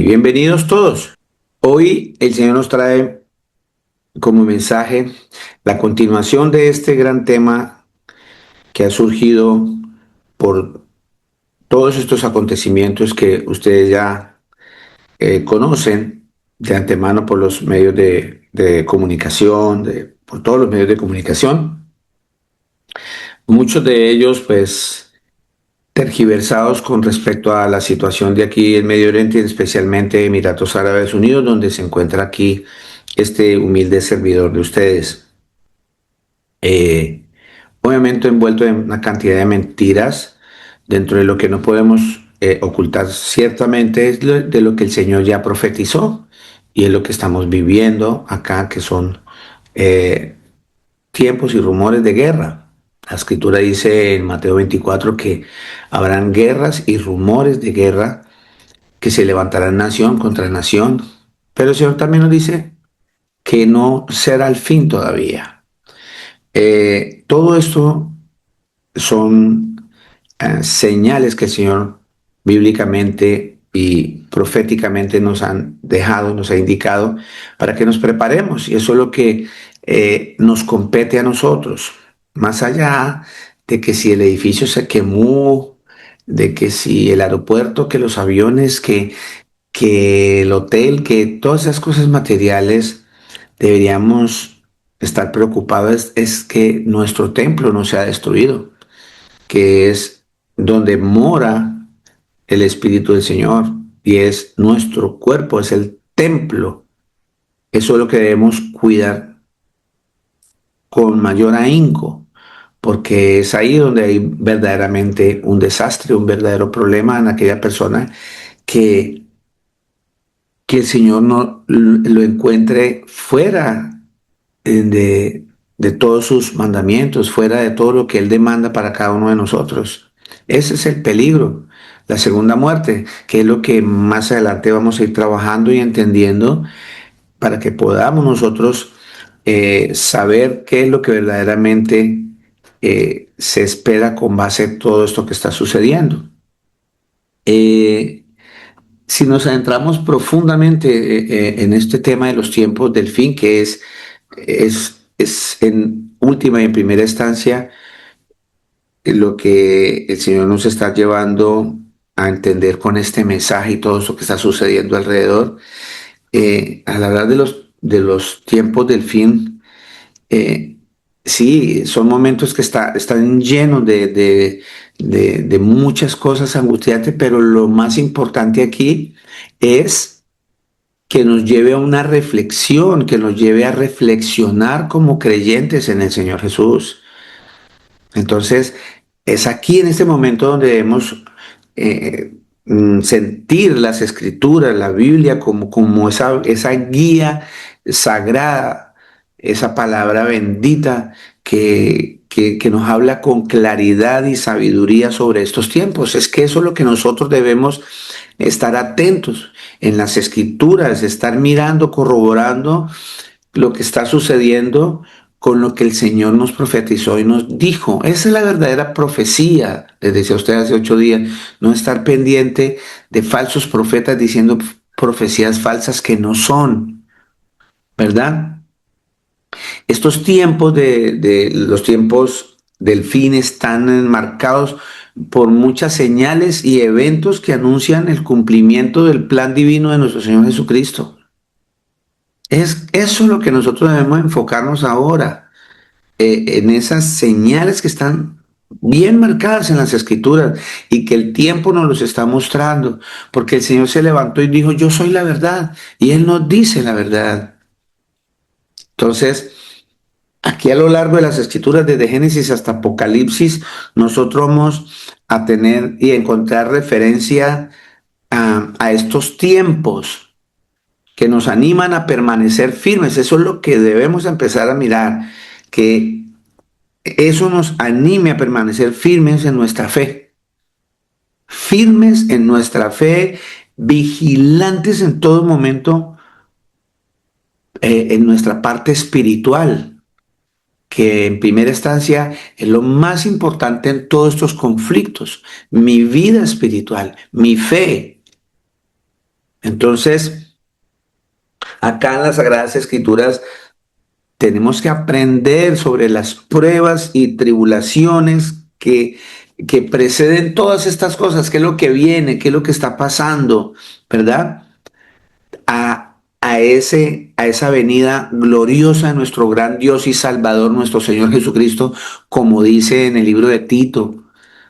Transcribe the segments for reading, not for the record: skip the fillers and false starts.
Bienvenidos todos. Hoy el Señor nos trae como mensaje la continuación de este gran tema que ha surgido por todos estos acontecimientos que ustedes ya conocen de antemano por los medios de comunicación, por todos los medios de comunicación. Muchos de ellos, pues, tergiversados con respecto a la situación de aquí en Medio Oriente, especialmente Emiratos Árabes Unidos, donde se encuentra aquí este humilde servidor de ustedes. Eh, Obviamente envuelto en una cantidad de mentiras, dentro de lo que no podemos ocultar ciertamente es de lo que el Señor ya profetizó y es lo que estamos viviendo acá, que son eh, tiempos y rumores de guerra. La escritura dice en Mateo 24 que habrán guerras y rumores de guerra, que se levantarán nación contra nación, pero el Señor también nos dice que no será el fin todavía. Todo esto son señales que el Señor bíblicamente y proféticamente nos han dejado, nos ha indicado para que nos preparemos. Y eso es lo que nos compete a nosotros. Más allá de que si el edificio se quemó, de que si el aeropuerto, que los aviones, que el hotel, que todas esas cosas materiales, deberíamos estar preocupados es que nuestro templo no sea destruido, que es donde mora el Espíritu del Señor y es nuestro cuerpo, es el templo. Eso es lo que debemos cuidar con mayor ahínco, porque es ahí donde hay verdaderamente un desastre, un verdadero problema en aquella persona que, que el Señor no lo encuentre fuera de todos sus mandamientos, fuera de todo lo que Él demanda para cada uno de nosotros. Ese es el peligro, la segunda muerte, que es lo que más adelante vamos a ir trabajando y entendiendo para que podamos nosotros saber qué es lo que verdaderamente se espera con base a todo esto que está sucediendo. Eh, si nos adentramos profundamente en este tema de los tiempos del fin, que es en última y en primera instancia lo que el Señor nos está llevando a entender con este mensaje y todo eso que está sucediendo alrededor. Al hablar de los tiempos del fin, eh, sí, son momentos que están llenos de muchas cosas angustiantes, pero lo más importante aquí es que nos lleve a una reflexión, que nos lleve a reflexionar como creyentes en el Señor Jesús. Entonces, es aquí en este momento donde debemos eh, sentir las escrituras, la Biblia como esa guía sagrada, esa palabra bendita que nos habla con claridad y sabiduría sobre estos tiempos. Es que eso es lo que nosotros debemos estar atentos en las escrituras, estar mirando, corroborando lo que está sucediendo con lo que el Señor nos profetizó y nos dijo. Esa es la verdadera profecía, les decía a usted hace 8 días, no estar pendiente de falsos profetas diciendo profecías falsas que no son, ¿verdad? Estos tiempos de los tiempos del fin están enmarcados por muchas señales y eventos que anuncian el cumplimiento del plan divino de nuestro Señor Jesucristo. Es eso lo que nosotros debemos enfocarnos ahora, en esas señales que están bien marcadas en las escrituras y que el tiempo nos los está mostrando, porque el Señor se levantó y dijo, yo soy la verdad, y Él nos dice la verdad. Entonces, aquí a lo largo de las escrituras, desde Génesis hasta Apocalipsis, nosotros vamos a tener y encontrar referencia a estos tiempos que nos animan a permanecer firmes. Eso es lo que debemos empezar a mirar, que eso nos anime a permanecer firmes en nuestra fe, vigilantes en todo momento en nuestra parte espiritual, que en primera instancia es lo más importante en todos estos conflictos, mi vida espiritual, mi fe. Entonces, acá en las Sagradas Escrituras tenemos que aprender sobre las pruebas y tribulaciones que preceden todas estas cosas, qué es lo que viene, qué es lo que está pasando, ¿verdad? A esa venida gloriosa de nuestro gran Dios y Salvador, nuestro Señor Jesucristo, como dice en el libro de Tito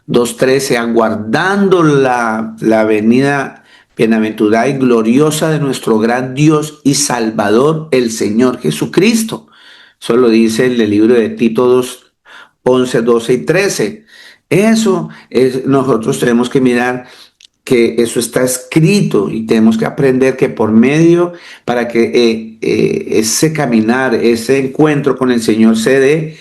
2:13, aguardando la venida bienaventurada y gloriosa de nuestro gran Dios y Salvador, el Señor Jesucristo. Eso lo dice el libro de Tito 2:11, 12 y 13. Eso es, nosotros tenemos que mirar que eso está escrito y tenemos que aprender que por medio, para que ese caminar, ese encuentro con el Señor se dé,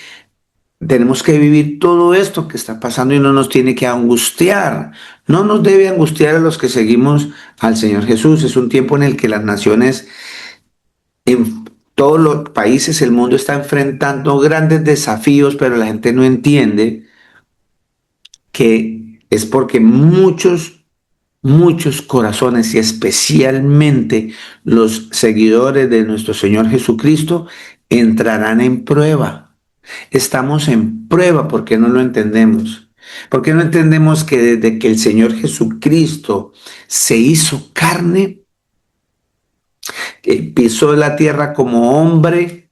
tenemos que vivir todo esto que está pasando y no nos tiene que angustiar. No nos debe angustiar a los que seguimos al Señor Jesús. Es un tiempo en el que las naciones en todos los países, el mundo está enfrentando grandes desafíos, pero la gente no entiende que es porque muchos corazones y especialmente los seguidores de nuestro Señor Jesucristo entrarán en prueba. Estamos en prueba porque no lo entendemos. Porque no entendemos que desde que el Señor Jesucristo se hizo carne, que pisó la tierra como hombre,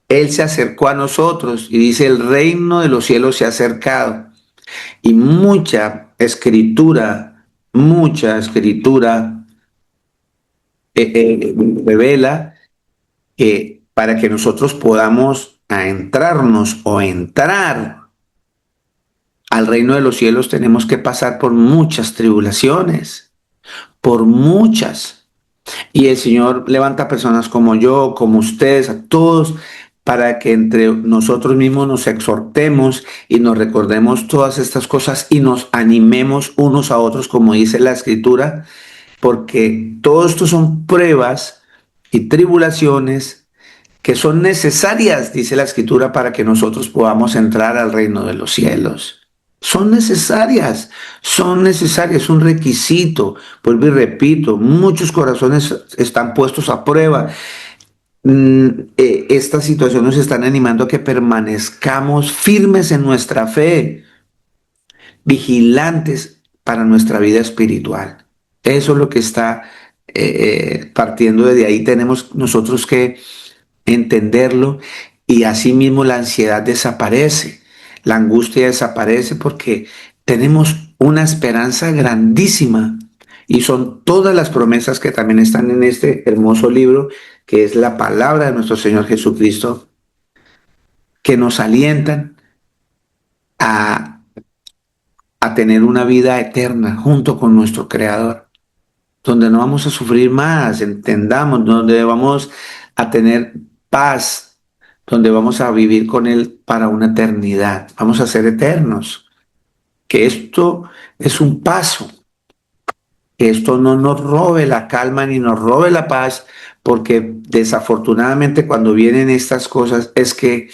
Él se acercó a nosotros y dice, el reino de los cielos se ha acercado. Y mucha escritura revela que para que nosotros podamos adentrarnos o entrar al reino de los cielos tenemos que pasar por muchas tribulaciones, por muchas. Y el Señor levanta personas como yo, como ustedes, a todos, para que entre nosotros mismos nos exhortemos y nos recordemos todas estas cosas y nos animemos unos a otros, como dice la Escritura, porque todo esto son pruebas y tribulaciones que son necesarias, dice la Escritura, para que nosotros podamos entrar al reino de los cielos. Son necesarias, es un requisito. Vuelvo y repito, muchos corazones están puestos a prueba. Estas situaciones nos están animando a que permanezcamos firmes en nuestra fe, vigilantes para nuestra vida espiritual. Eso es lo que está partiendo desde ahí. Tenemos nosotros que entenderlo y asimismo la ansiedad desaparece, la angustia desaparece porque tenemos una esperanza grandísima y son todas las promesas que también están en este hermoso libro que es la palabra de nuestro Señor Jesucristo que nos alientan a, a tener una vida eterna junto con nuestro Creador, donde no vamos a sufrir más, entendamos, donde vamos a tener paz, donde vamos a vivir con Él para una eternidad, vamos a ser eternos, que esto es un paso, que esto no nos robe la calma ni nos robe la paz, porque desafortunadamente cuando vienen estas cosas es que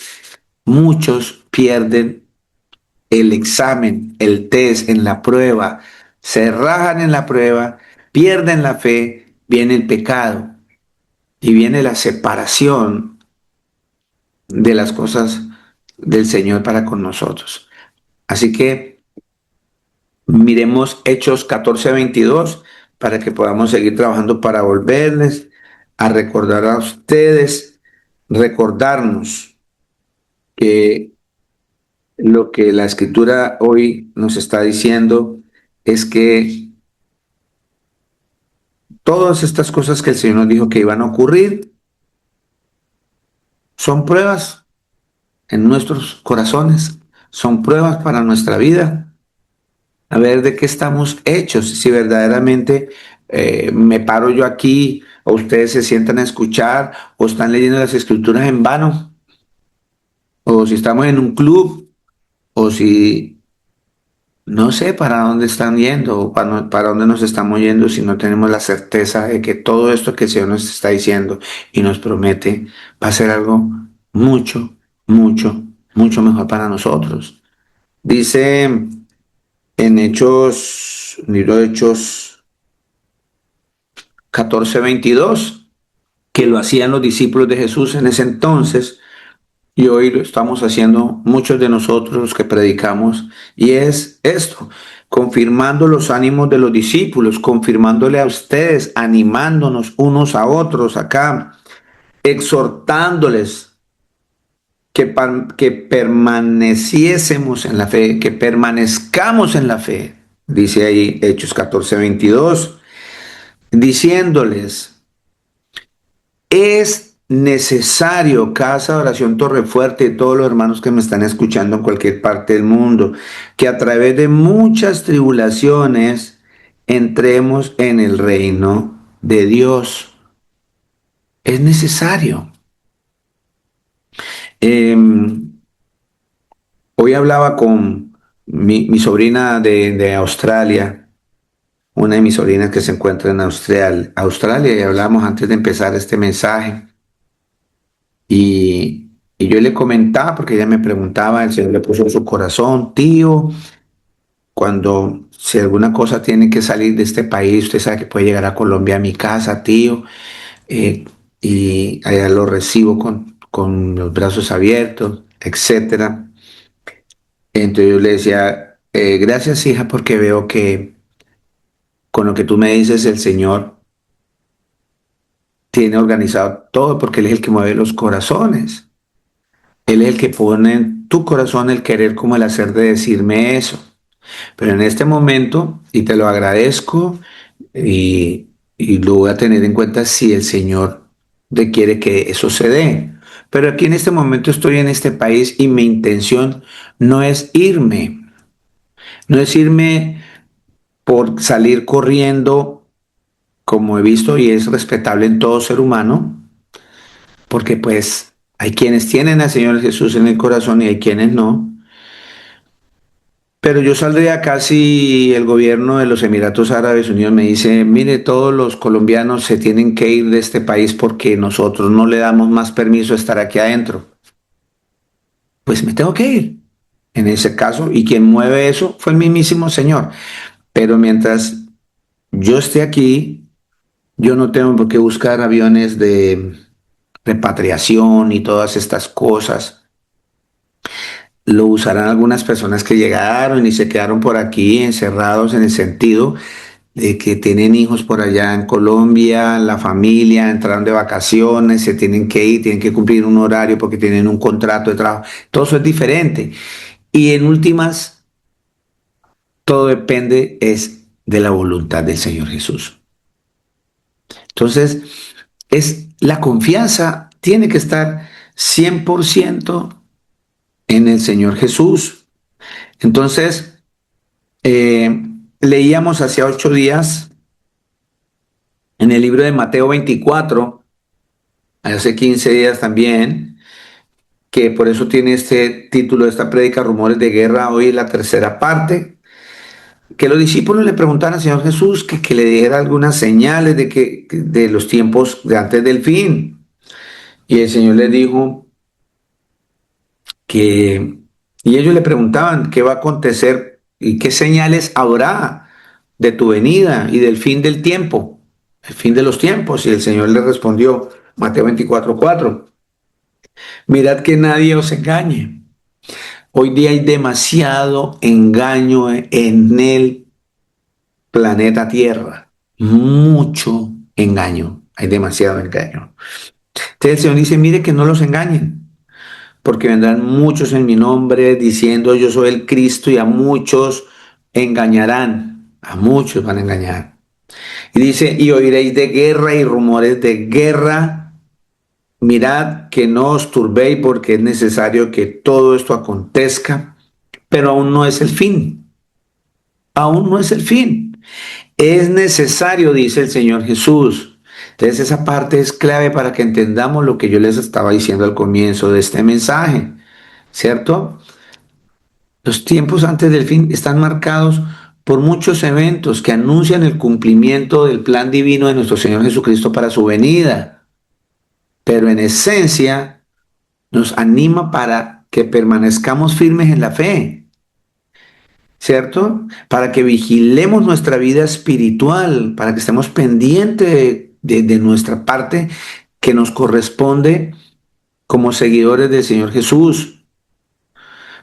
muchos pierden el examen, el test, en la prueba, se rajan en la prueba, pierden la fe, viene el pecado y viene la separación de las cosas del Señor para con nosotros. Así que miremos Hechos 14:22 para que podamos seguir trabajando para volverles a recordar a ustedes, recordarnos que lo que la Escritura hoy nos está diciendo es que todas estas cosas que el Señor nos dijo que iban a ocurrir son pruebas en nuestros corazones, son pruebas para nuestra vida, a ver de qué estamos hechos, si verdaderamente me paro yo aquí o ustedes se sientan a escuchar o están leyendo las escrituras en vano, o si estamos en un club, o si no sé para dónde están yendo o para dónde nos estamos yendo si no tenemos la certeza de que todo esto que el Señor nos está diciendo y nos promete va a ser algo mucho, mucho mejor para nosotros. Dice en Hechos, libro de Hechos 14:22, que lo hacían los discípulos de Jesús en ese entonces, y hoy lo estamos haciendo muchos de nosotros los que predicamos, y es esto, confirmando los ánimos de los discípulos, confirmándole a ustedes, animándonos unos a otros acá, exhortándoles que permaneciésemos en la fe, que permanezcamos en la fe, dice ahí Hechos 14:22, diciéndoles, es necesario, Casa de Oración Torrefuerte y todos los hermanos que me están escuchando en cualquier parte del mundo, que a través de muchas tribulaciones entremos en el reino de Dios. Es necesario. Eh, Hoy hablaba con mi sobrina de Australia, una de mis sobrinas que se encuentra en Australia, y hablamos antes de empezar este mensaje. Y yo le comentaba, porque ella me preguntaba, el Señor le puso en su corazón, tío, cuando si alguna cosa tiene que salir de este país, usted sabe que puede llegar a Colombia, a mi casa, tío, eh, y allá lo recibo con los brazos abiertos, etcétera. Entonces yo le decía, gracias hija, porque veo que con lo que tú me dices, el Señor tiene organizado todo, porque Él es el que mueve los corazones. Él es el que pone en tu corazón el querer como el hacer de decirme eso. Pero en este momento, y te lo agradezco, y lo voy a tener en cuenta si el Señor quiere que eso se dé. Pero aquí en este momento estoy en este país y mi intención no es irme, no es irme por salir corriendo como he visto y es respetable en todo ser humano, porque pues hay quienes tienen al Señor Jesús en el corazón y hay quienes no. Pero yo saldría acá si el gobierno de los Emiratos Árabes Unidos me dice, mire, todos los colombianos se tienen que ir de este país porque nosotros no le damos más permiso de estar aquí adentro. Pues me tengo que ir. En ese caso, y quien mueve eso fue el mismísimo Señor. Pero mientras yo esté aquí, yo no tengo por qué buscar aviones de repatriación y todas estas cosas. Lo usarán algunas personas que llegaron y se quedaron por aquí encerrados en el sentido de que tienen hijos por allá en Colombia, la familia, entraron de vacaciones, se tienen que ir, tienen que cumplir un horario porque tienen un contrato de trabajo. Todo eso es diferente. Y en últimas, todo depende es de la voluntad del Señor Jesús. Entonces, es la confianza tiene que estar 100% en el Señor Jesús. Entonces, leíamos hace 8 días en el libro de Mateo 24, hace 15 días también, que por eso tiene este título de esta prédica, Rumores de Guerra, hoy la tercera parte, que los discípulos le preguntaron al Señor Jesús que le diera algunas señales de los tiempos de antes del fin. Y el Señor les dijo que, y ellos le preguntaban qué va a acontecer y qué señales habrá de tu venida y del fin del tiempo, el fin de los tiempos. Y el Señor le respondió, Mateo 24:4, mirad que nadie os engañe. Hoy día hay demasiado engaño en el planeta Tierra, mucho engaño, hay demasiado engaño. Entonces el Señor dice, mire que no los engañen, porque vendrán muchos en mi nombre diciendo yo soy el Cristo y a muchos engañarán, a muchos van a engañar. Y dice, y oiréis de guerra y rumores de guerra, mirad que no os turbéis porque es necesario que todo esto acontezca, pero aún no es el fin, aún no es el fin. Es necesario, dice el Señor Jesús. Entonces esa parte es clave para que entendamos lo que yo les estaba diciendo al comienzo de este mensaje, ¿cierto? Los tiempos antes del fin están marcados por muchos eventos que anuncian el cumplimiento del plan divino de nuestro Señor Jesucristo para su venida, pero en esencia nos anima para que permanezcamos firmes en la fe, ¿cierto? Para que vigilemos nuestra vida espiritual, para que estemos pendientes de nuestra parte que nos corresponde como seguidores del Señor Jesús,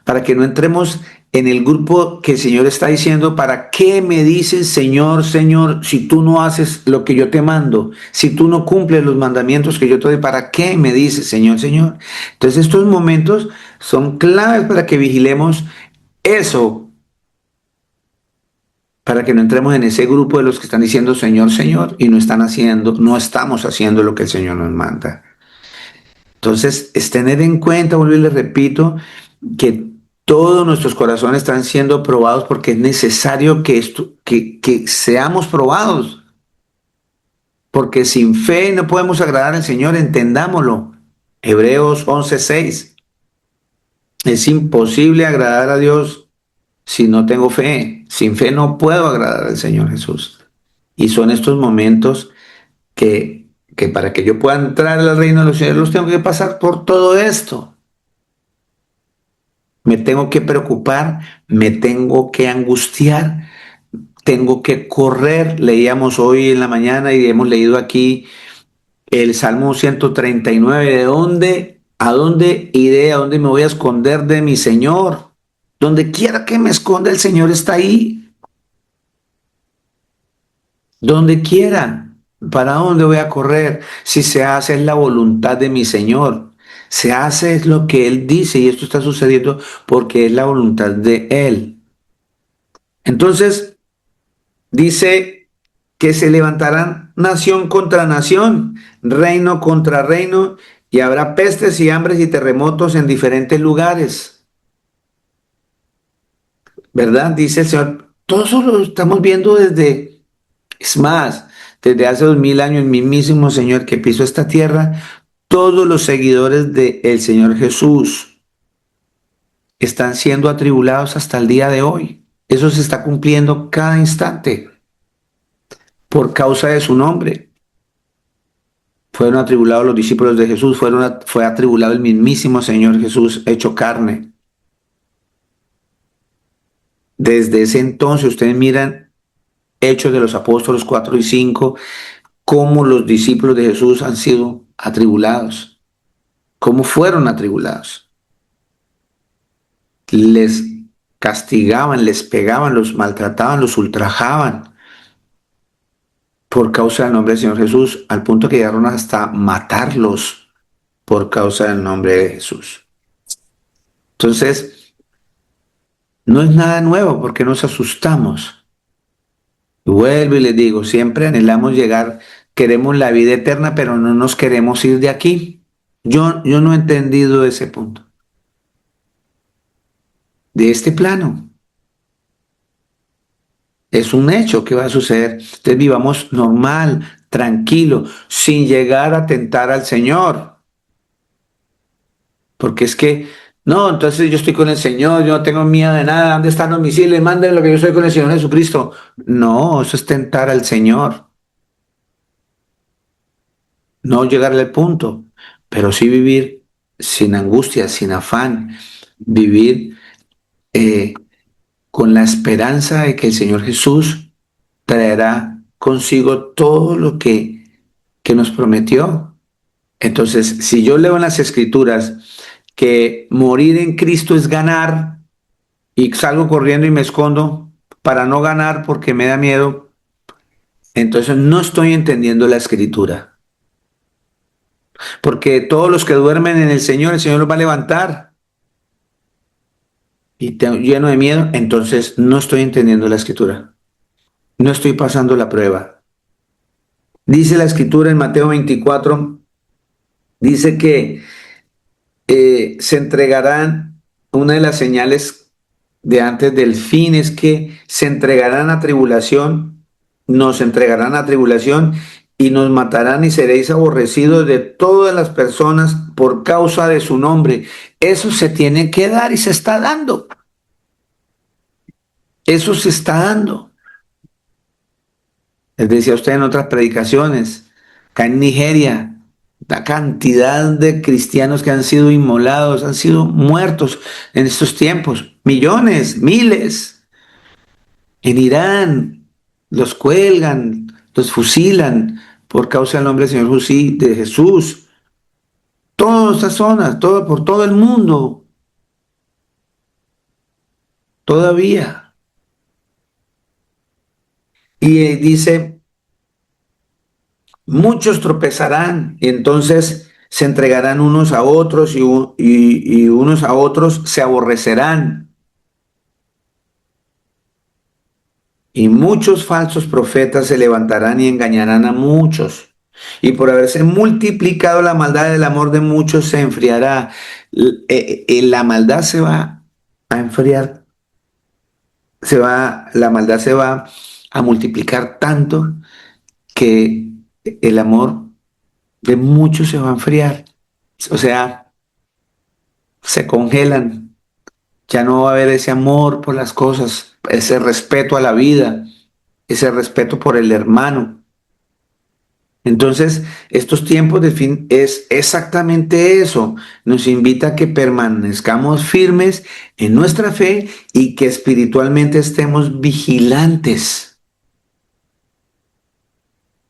para que no entremos en el grupo que el Señor está diciendo: ¿para qué me dices Señor, Señor, si tú no haces lo que yo te mando? Si tú no cumples los mandamientos que yo te doy, ¿para qué me dices Señor, Señor? Entonces estos momentos son claves para que vigilemos eso, para que no entremos en ese grupo de los que están diciendo Señor, Señor, y no estamos haciendo lo que el Señor nos manda. Entonces, es tener en cuenta, vuelvo y les repito, que todos nuestros corazones están siendo probados, porque es necesario que seamos probados, porque sin fe no podemos agradar al Señor, entendámoslo. Hebreos 11:6. Es imposible agradar a Dios si no tengo fe. Sin fe no puedo agradar al Señor Jesús. Y son estos momentos que para que yo pueda entrar al reino de los cielos tengo que pasar por todo esto. Me tengo que preocupar, me tengo que angustiar, tengo que correr. Leíamos hoy en la mañana y hemos leído aquí el Salmo 139. ¿De dónde, a dónde iré, a dónde me voy a esconder de mi Señor? Donde quiera que me esconda, el Señor está ahí. Donde quiera. ¿Para dónde voy a correr? Si se hace es la voluntad de mi Señor. Se hace es lo que Él dice, y esto está sucediendo porque es la voluntad de Él. Entonces, dice que se levantarán nación contra nación, reino contra reino, y habrá pestes y hambres y terremotos en diferentes lugares. ¿Verdad? Dice el Señor. Todo eso lo estamos viendo es más, desde hace 2000 años, el mismísimo Señor que pisó esta tierra, todos los seguidores del Señor Jesús están siendo atribulados hasta el día de hoy. Eso se está cumpliendo cada instante por causa de su nombre. Fueron atribulados los discípulos de Jesús, fue atribulado el mismísimo Señor Jesús hecho carne. Desde ese entonces, ustedes miran Hechos de los Apóstoles 4 y 5, cómo los discípulos de Jesús han sido atribulados, cómo fueron atribulados. Les castigaban, les pegaban, los maltrataban, los ultrajaban por causa del nombre del Señor Jesús, al punto que llegaron hasta matarlos por causa del nombre de Jesús. Entonces, no es nada nuevo porque nos asustamos. Y vuelvo y les digo, siempre anhelamos llegar, queremos la vida eterna, pero no nos queremos ir de aquí. Yo no he entendido ese punto. De este plano. Es un hecho que va a suceder. Entonces vivamos normal, tranquilo, sin llegar a tentar al Señor. Porque es que, no, entonces yo estoy con el Señor, yo no tengo miedo de nada, ¿dónde están los misiles? Manden lo que yo soy con el Señor Jesucristo. No, eso es tentar al Señor. No llegarle al punto, pero sí vivir sin angustia, sin afán, vivir con la esperanza de que el Señor Jesús traerá consigo todo lo que nos prometió. Entonces, si yo leo en las Escrituras que morir en Cristo es ganar, y salgo corriendo y me escondo para no ganar porque me da miedo, entonces no estoy entendiendo la Escritura. Porque todos los que duermen en el Señor los va a levantar. Y lleno de miedo, entonces no estoy entendiendo la Escritura. No estoy pasando la prueba. Dice la Escritura en Mateo 24, dice que se entregarán, una de las señales de antes del fin es que se entregarán a tribulación, nos entregarán a tribulación y nos matarán y seréis aborrecidos de todas las personas por causa de su nombre. Eso se tiene que dar y se está dando. Eso se está dando. Les decía a usted en otras predicaciones, acá en Nigeria, la cantidad de cristianos que han sido inmolados, han sido muertos en estos tiempos, millones, miles. En Irán los cuelgan, los fusilan por causa del nombre del Señor Jesús, sí, de Jesús. Todas estas zonas, todo, por todo el mundo, todavía. Y dice, muchos tropezarán, y entonces se entregarán unos a otros y unos a otros se aborrecerán. Y muchos falsos profetas se levantarán y engañarán a muchos. Y por haberse multiplicado la maldad, el amor de muchos se enfriará. La maldad se va a enfriar, la maldad se va a multiplicar tanto que el amor de muchos se va a enfriar. O sea, se congelan. Ya no va a haber ese amor por las cosas, ese respeto a la vida, ese respeto por el hermano. Entonces, estos tiempos de fin es exactamente eso. Nos invita a que permanezcamos firmes en nuestra fe y que espiritualmente estemos vigilantes,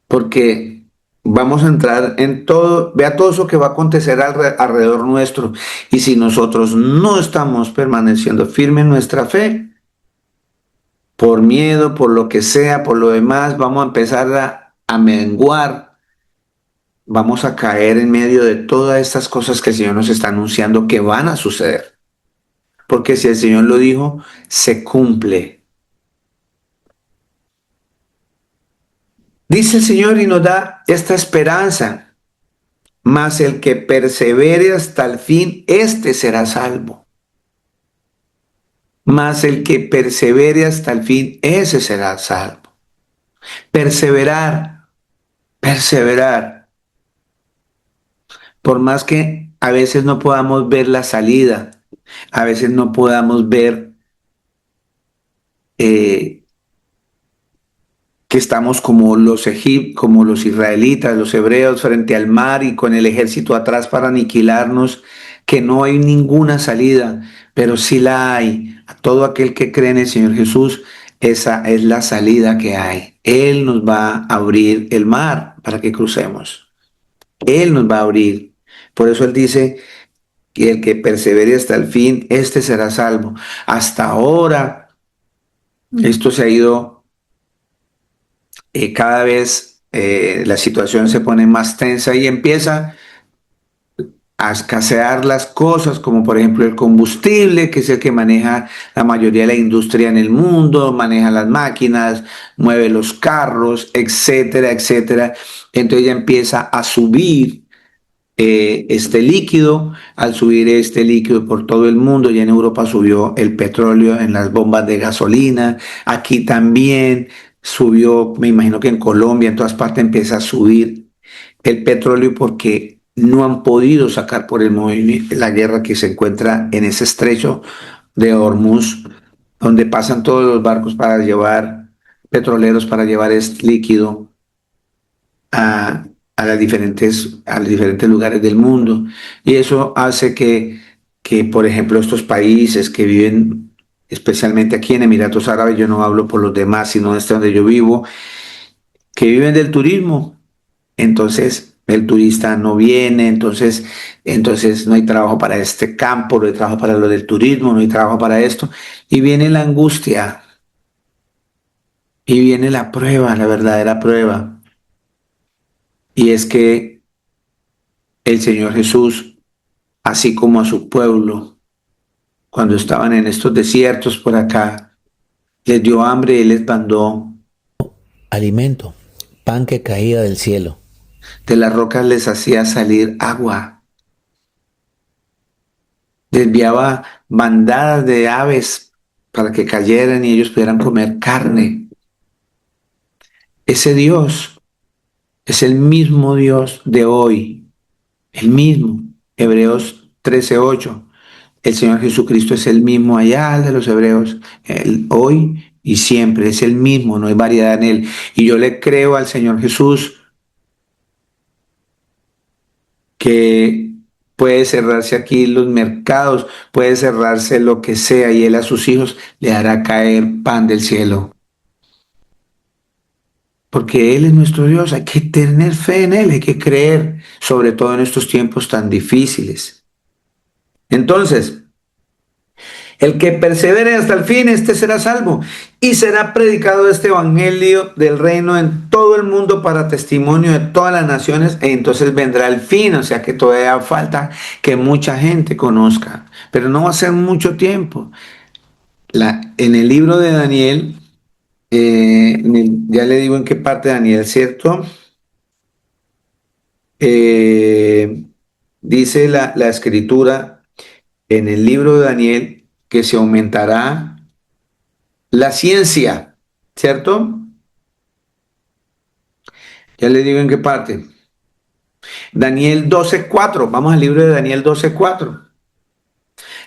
porque vamos a entrar en todo, vea todo eso que va a acontecer alrededor nuestro. Y si nosotros no estamos permaneciendo firmes en nuestra fe, por miedo, por lo que sea, por lo demás, vamos a empezar a menguar. Vamos a caer en medio de todas estas cosas que el Señor nos está anunciando que van a suceder. Porque si el Señor lo dijo, se cumple. Dice el Señor y nos da esta esperanza. Mas el que persevere hasta el fin, éste será salvo. Mas el que persevere hasta el fin, ese será salvo. Perseverar, perseverar. Por más que a veces no podamos ver la salida, a veces no podamos ver eh, que estamos como los israelitas, los hebreos frente al mar y con el ejército atrás para aniquilarnos, que no hay ninguna salida, pero sí la hay. A todo aquel que cree en el Señor Jesús, esa es la salida que hay. Él nos va a abrir el mar para que crucemos. Él nos va a abrir. Por eso Él dice que el que persevere hasta el fin, este será salvo. Hasta ahora, esto se ha ido cada vez la situación se pone más tensa y empieza a escasear las cosas, como por ejemplo el combustible, que es el que maneja la mayoría de la industria en el mundo, maneja las máquinas, mueve los carros, etcétera, etcétera. Entonces ya empieza a subir este líquido. Al subir este líquido por todo el mundo, ya en Europa subió el petróleo en las bombas de gasolina, aquí también subió, me imagino que en Colombia, en todas partes empieza a subir el petróleo porque no han podido sacar por el movimiento, la guerra que se encuentra en ese estrecho de Hormuz, donde pasan todos los barcos para llevar petroleros, para llevar este líquido a los diferentes lugares del mundo. Y eso hace que, por ejemplo, estos países que viven, especialmente aquí en Emiratos Árabes, yo no hablo por los demás, sino este donde yo vivo, que viven del turismo. Entonces, el turista no viene, entonces no hay trabajo para este campo, no hay trabajo para lo del turismo, no hay trabajo para esto. Y viene la angustia, y viene la prueba, la verdadera prueba. Y es que el Señor Jesús, así como a su pueblo, cuando estaban en estos desiertos por acá, les dio hambre y les mandó alimento, pan que caía del cielo. de las rocas, les hacía salir agua, desviaba bandadas de aves para que cayeran y ellos pudieran comer carne. Ese Dios es el mismo Dios de hoy, el mismo. Hebreos 13:8. El Señor Jesucristo es el mismo allá de los hebreos, hoy y siempre, es el mismo, no hay variedad en él. Y yo le creo al Señor Jesús que puede cerrarse aquí los mercados, puede cerrarse lo que sea, y él a sus hijos le hará caer pan del cielo. porque Él es nuestro Dios. Hay que tener fe en Él, hay que creer, sobre todo en estos tiempos tan difíciles. Entonces, el que persevere hasta el fin, este será salvo. Y será predicado este evangelio del reino en todo el mundo para testimonio de todas las naciones. E entonces vendrá el fin. O sea que todavía falta que mucha gente conozca. Pero no va a ser mucho tiempo. En el libro de Daniel, ya le digo en qué parte de Daniel, ¿cierto? Eh, dice la escritura en el libro de Daniel que se aumentará la ciencia, ¿cierto? Ya le digo en qué parte. Daniel 12:4. Vamos al libro de Daniel 12:4.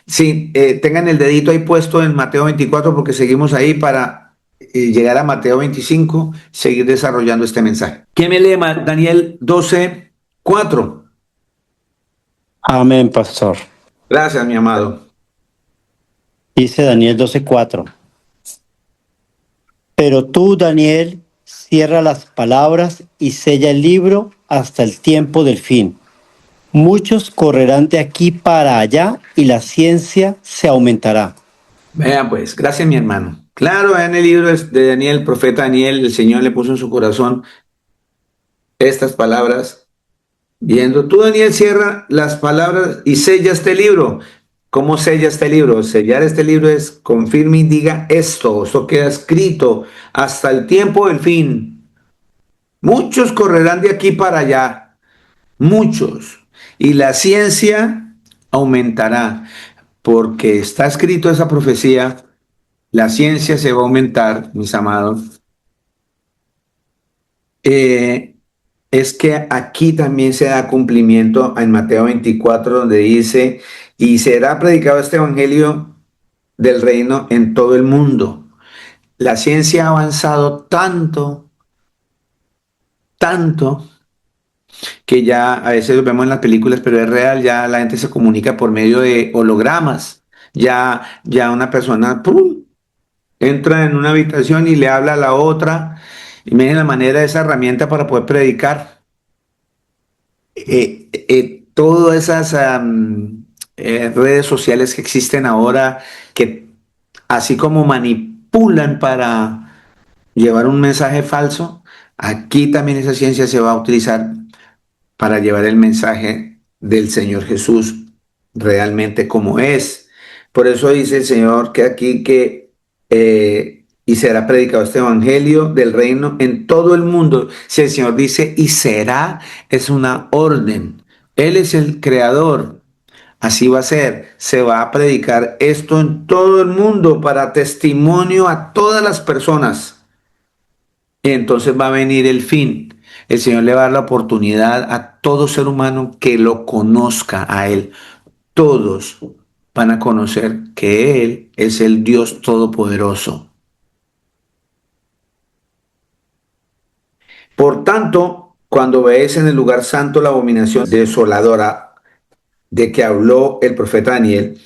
Sí, tengan el dedito ahí puesto en Mateo 24 porque seguimos ahí para llegar a Mateo 25, seguir desarrollando este mensaje. ¿Quién me lee Daniel 12:4? Amén, pastor. Gracias, mi amado. Dice Daniel 12:4. Pero tú, Daniel, cierra las palabras y sella el libro hasta el tiempo del fin. Muchos correrán de aquí para allá y la ciencia se aumentará. Vean pues, gracias mi hermano. Claro, en el libro de Daniel, el profeta Daniel, el Señor le puso en su corazón estas palabras. Viendo, tú Daniel cierra las palabras y sella este libro. ¿Cómo sella este libro? Sellar este libro es confirme y diga esto queda escrito hasta el tiempo del fin. Muchos correrán de aquí para allá, muchos. Y la ciencia aumentará, porque está escrito esa profecía, la ciencia se va a aumentar, mis amados. Eh, es que aquí también se da cumplimiento en Mateo 24, donde dice, y será predicado este evangelio del reino en todo el mundo. La ciencia ha avanzado tanto, tanto, que ya a veces lo vemos en las películas, pero es real, ya la gente se comunica por medio de hologramas. Ya una persona ¡pum!, entra en una habitación y le habla a la otra. Y miren la manera de esa herramienta para poder predicar. Todas esas redes sociales que existen ahora, que así como manipulan para llevar un mensaje falso, aquí también esa ciencia se va a utilizar para llevar el mensaje del Señor Jesús realmente como es. Por eso dice el Señor que aquí y será predicado este evangelio del reino en todo el mundo. Si el Señor dice y será, es una orden. Él es el creador. Así va a ser. Se va a predicar esto en todo el mundo para testimonio a todas las personas. Y entonces va a venir el fin. El Señor le va a dar la oportunidad a todo ser humano que lo conozca a Él. Todos van a conocer que Él es el Dios Todopoderoso. Por tanto, cuando veáis en el lugar santo la abominación desoladora de que habló el profeta Daniel,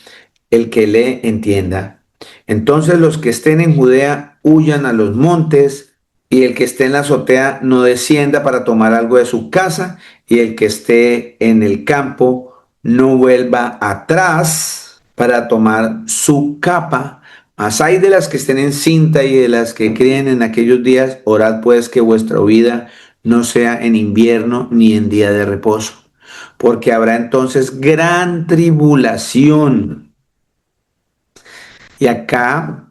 el que lee entienda. Entonces los que estén en Judea huyan a los montes, y el que esté en la azotea no descienda para tomar algo de su casa, y el que esté en el campo no vuelva atrás para tomar su capa. Mas hay de las que estén en cinta y de las que críen en aquellos días, orad pues que vuestra huida no sea en invierno ni en día de reposo, porque habrá entonces gran tribulación. Y acá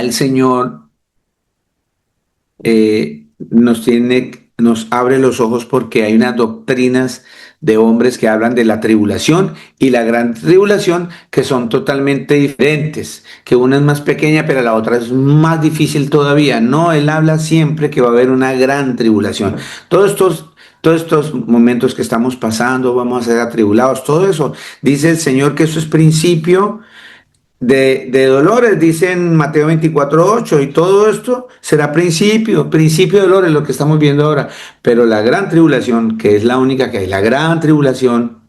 el Señor nos abre los ojos porque hay unas doctrinas de hombres que hablan de la tribulación y la gran tribulación que son totalmente diferentes, que una es más pequeña pero la otra es más difícil todavía. No, él habla siempre que va a haber una gran tribulación. Todos estos momentos que estamos pasando, vamos a ser atribulados, todo eso, dice el Señor que eso es principio de dolores, dice en Mateo 24:8, y todo esto será principio de dolores, lo que estamos viendo ahora. Pero la gran tribulación, que es la única que hay, la gran tribulación,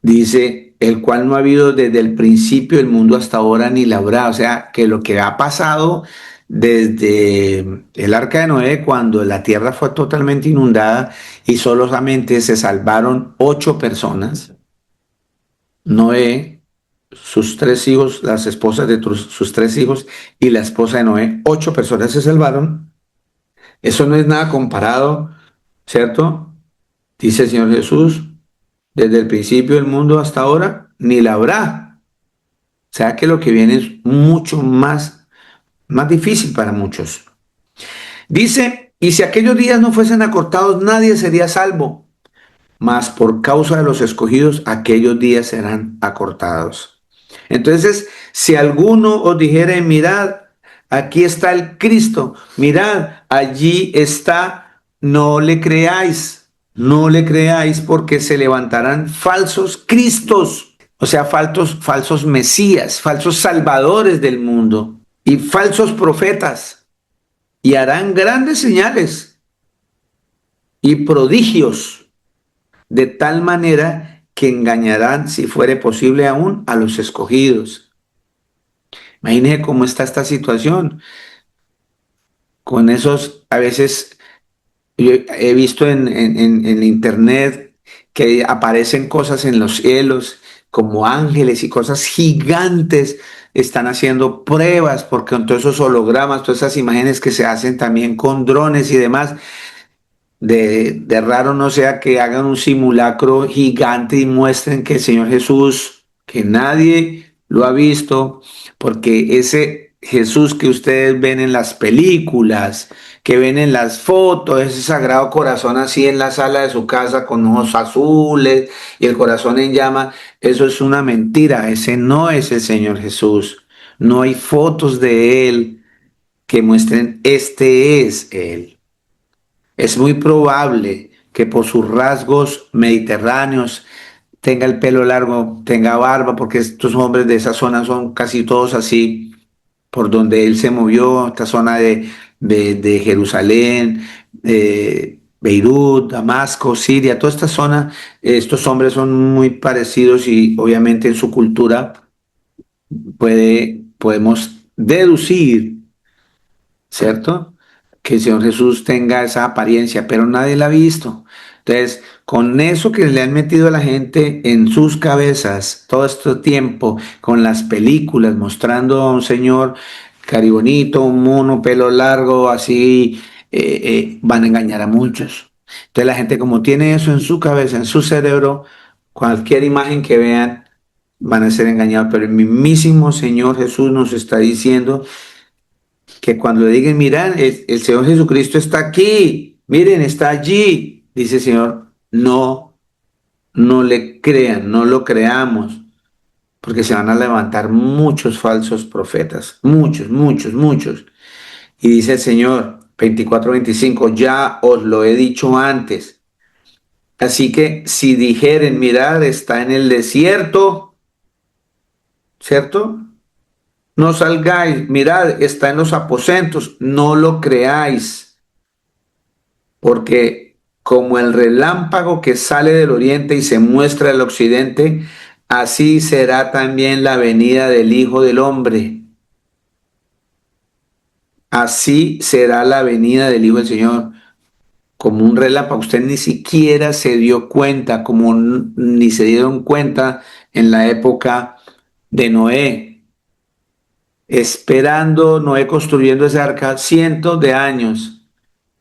dice, el cual no ha habido desde el principio del mundo hasta ahora ni la habrá. O sea, que lo que ha pasado desde el arca de Noé, cuando la tierra fue totalmente inundada y solamente se salvaron 8 personas. Noé, sus 3 hijos, las esposas de sus 3 hijos y la esposa de Noé, 8 personas se salvaron. Eso no es nada comparado, ¿cierto? Dice el Señor Jesús, desde el principio del mundo hasta ahora, ni la habrá. O sea que lo que viene es mucho más difícil para muchos. Dice, y si aquellos días no fuesen acortados, nadie sería salvo, mas por causa de los escogidos, aquellos días serán acortados. Entonces, si alguno os dijere, mirad, aquí está el Cristo, mirad, allí está, no le creáis, no le creáis, porque se levantarán falsos Cristos, o sea, falsos Mesías, falsos salvadores del mundo y falsos profetas, y harán grandes señales y prodigios, de tal manera que engañarán, si fuere posible aún, a los escogidos. Imagínense cómo está esta situación, con esos, a veces yo he visto en internet que aparecen cosas en los cielos, como ángeles y cosas gigantes, están haciendo pruebas, porque con todos esos hologramas, todas esas imágenes que se hacen también con drones y demás, de raro no sea que hagan un simulacro gigante y muestren que el Señor Jesús, que nadie lo ha visto, porque ese Jesús que ustedes ven en las películas, que ven en las fotos, ese sagrado corazón así en la sala de su casa con ojos azules y el corazón en llama, eso es una mentira, ese no es el Señor Jesús. No hay fotos de Él que muestren este es Él. Es muy probable que por sus rasgos mediterráneos tenga el pelo largo, tenga barba, porque estos hombres de esa zona son casi todos así, por donde él se movió, esta zona de Jerusalén, Beirut, Damasco, Siria, toda esta zona, estos hombres son muy parecidos y obviamente en su cultura podemos deducir, ¿cierto? Que el Señor Jesús tenga esa apariencia, pero nadie la ha visto. Entonces, con eso que le han metido a la gente en sus cabezas todo este tiempo, con las películas mostrando a un señor caribonito, un mono, pelo largo, así, van a engañar a muchos. Entonces, la gente como tiene eso en su cabeza, en su cerebro, cualquier imagen que vean, van a ser engañados. Pero el mismísimo Señor Jesús nos está diciendo que cuando le digan, miran, el Señor Jesucristo está aquí, miren, está allí, dice el Señor, no, no le crean, no lo creamos, porque se van a levantar muchos falsos profetas, muchos. Y dice el Señor, 24-25, ya os lo he dicho antes. Así que si dijeren, mirad, está en el desierto, ¿cierto? No salgáis, mirad, está en los aposentos, no lo creáis, porque como el relámpago que sale del oriente y se muestra del occidente, así será también la venida del Hijo del Hombre. Así será la venida del Hijo del Señor, como un relámpago. Usted ni siquiera se dio cuenta, como ni se dieron cuenta en la época de Noé, esperando Noé construyendo ese arca cientos de años,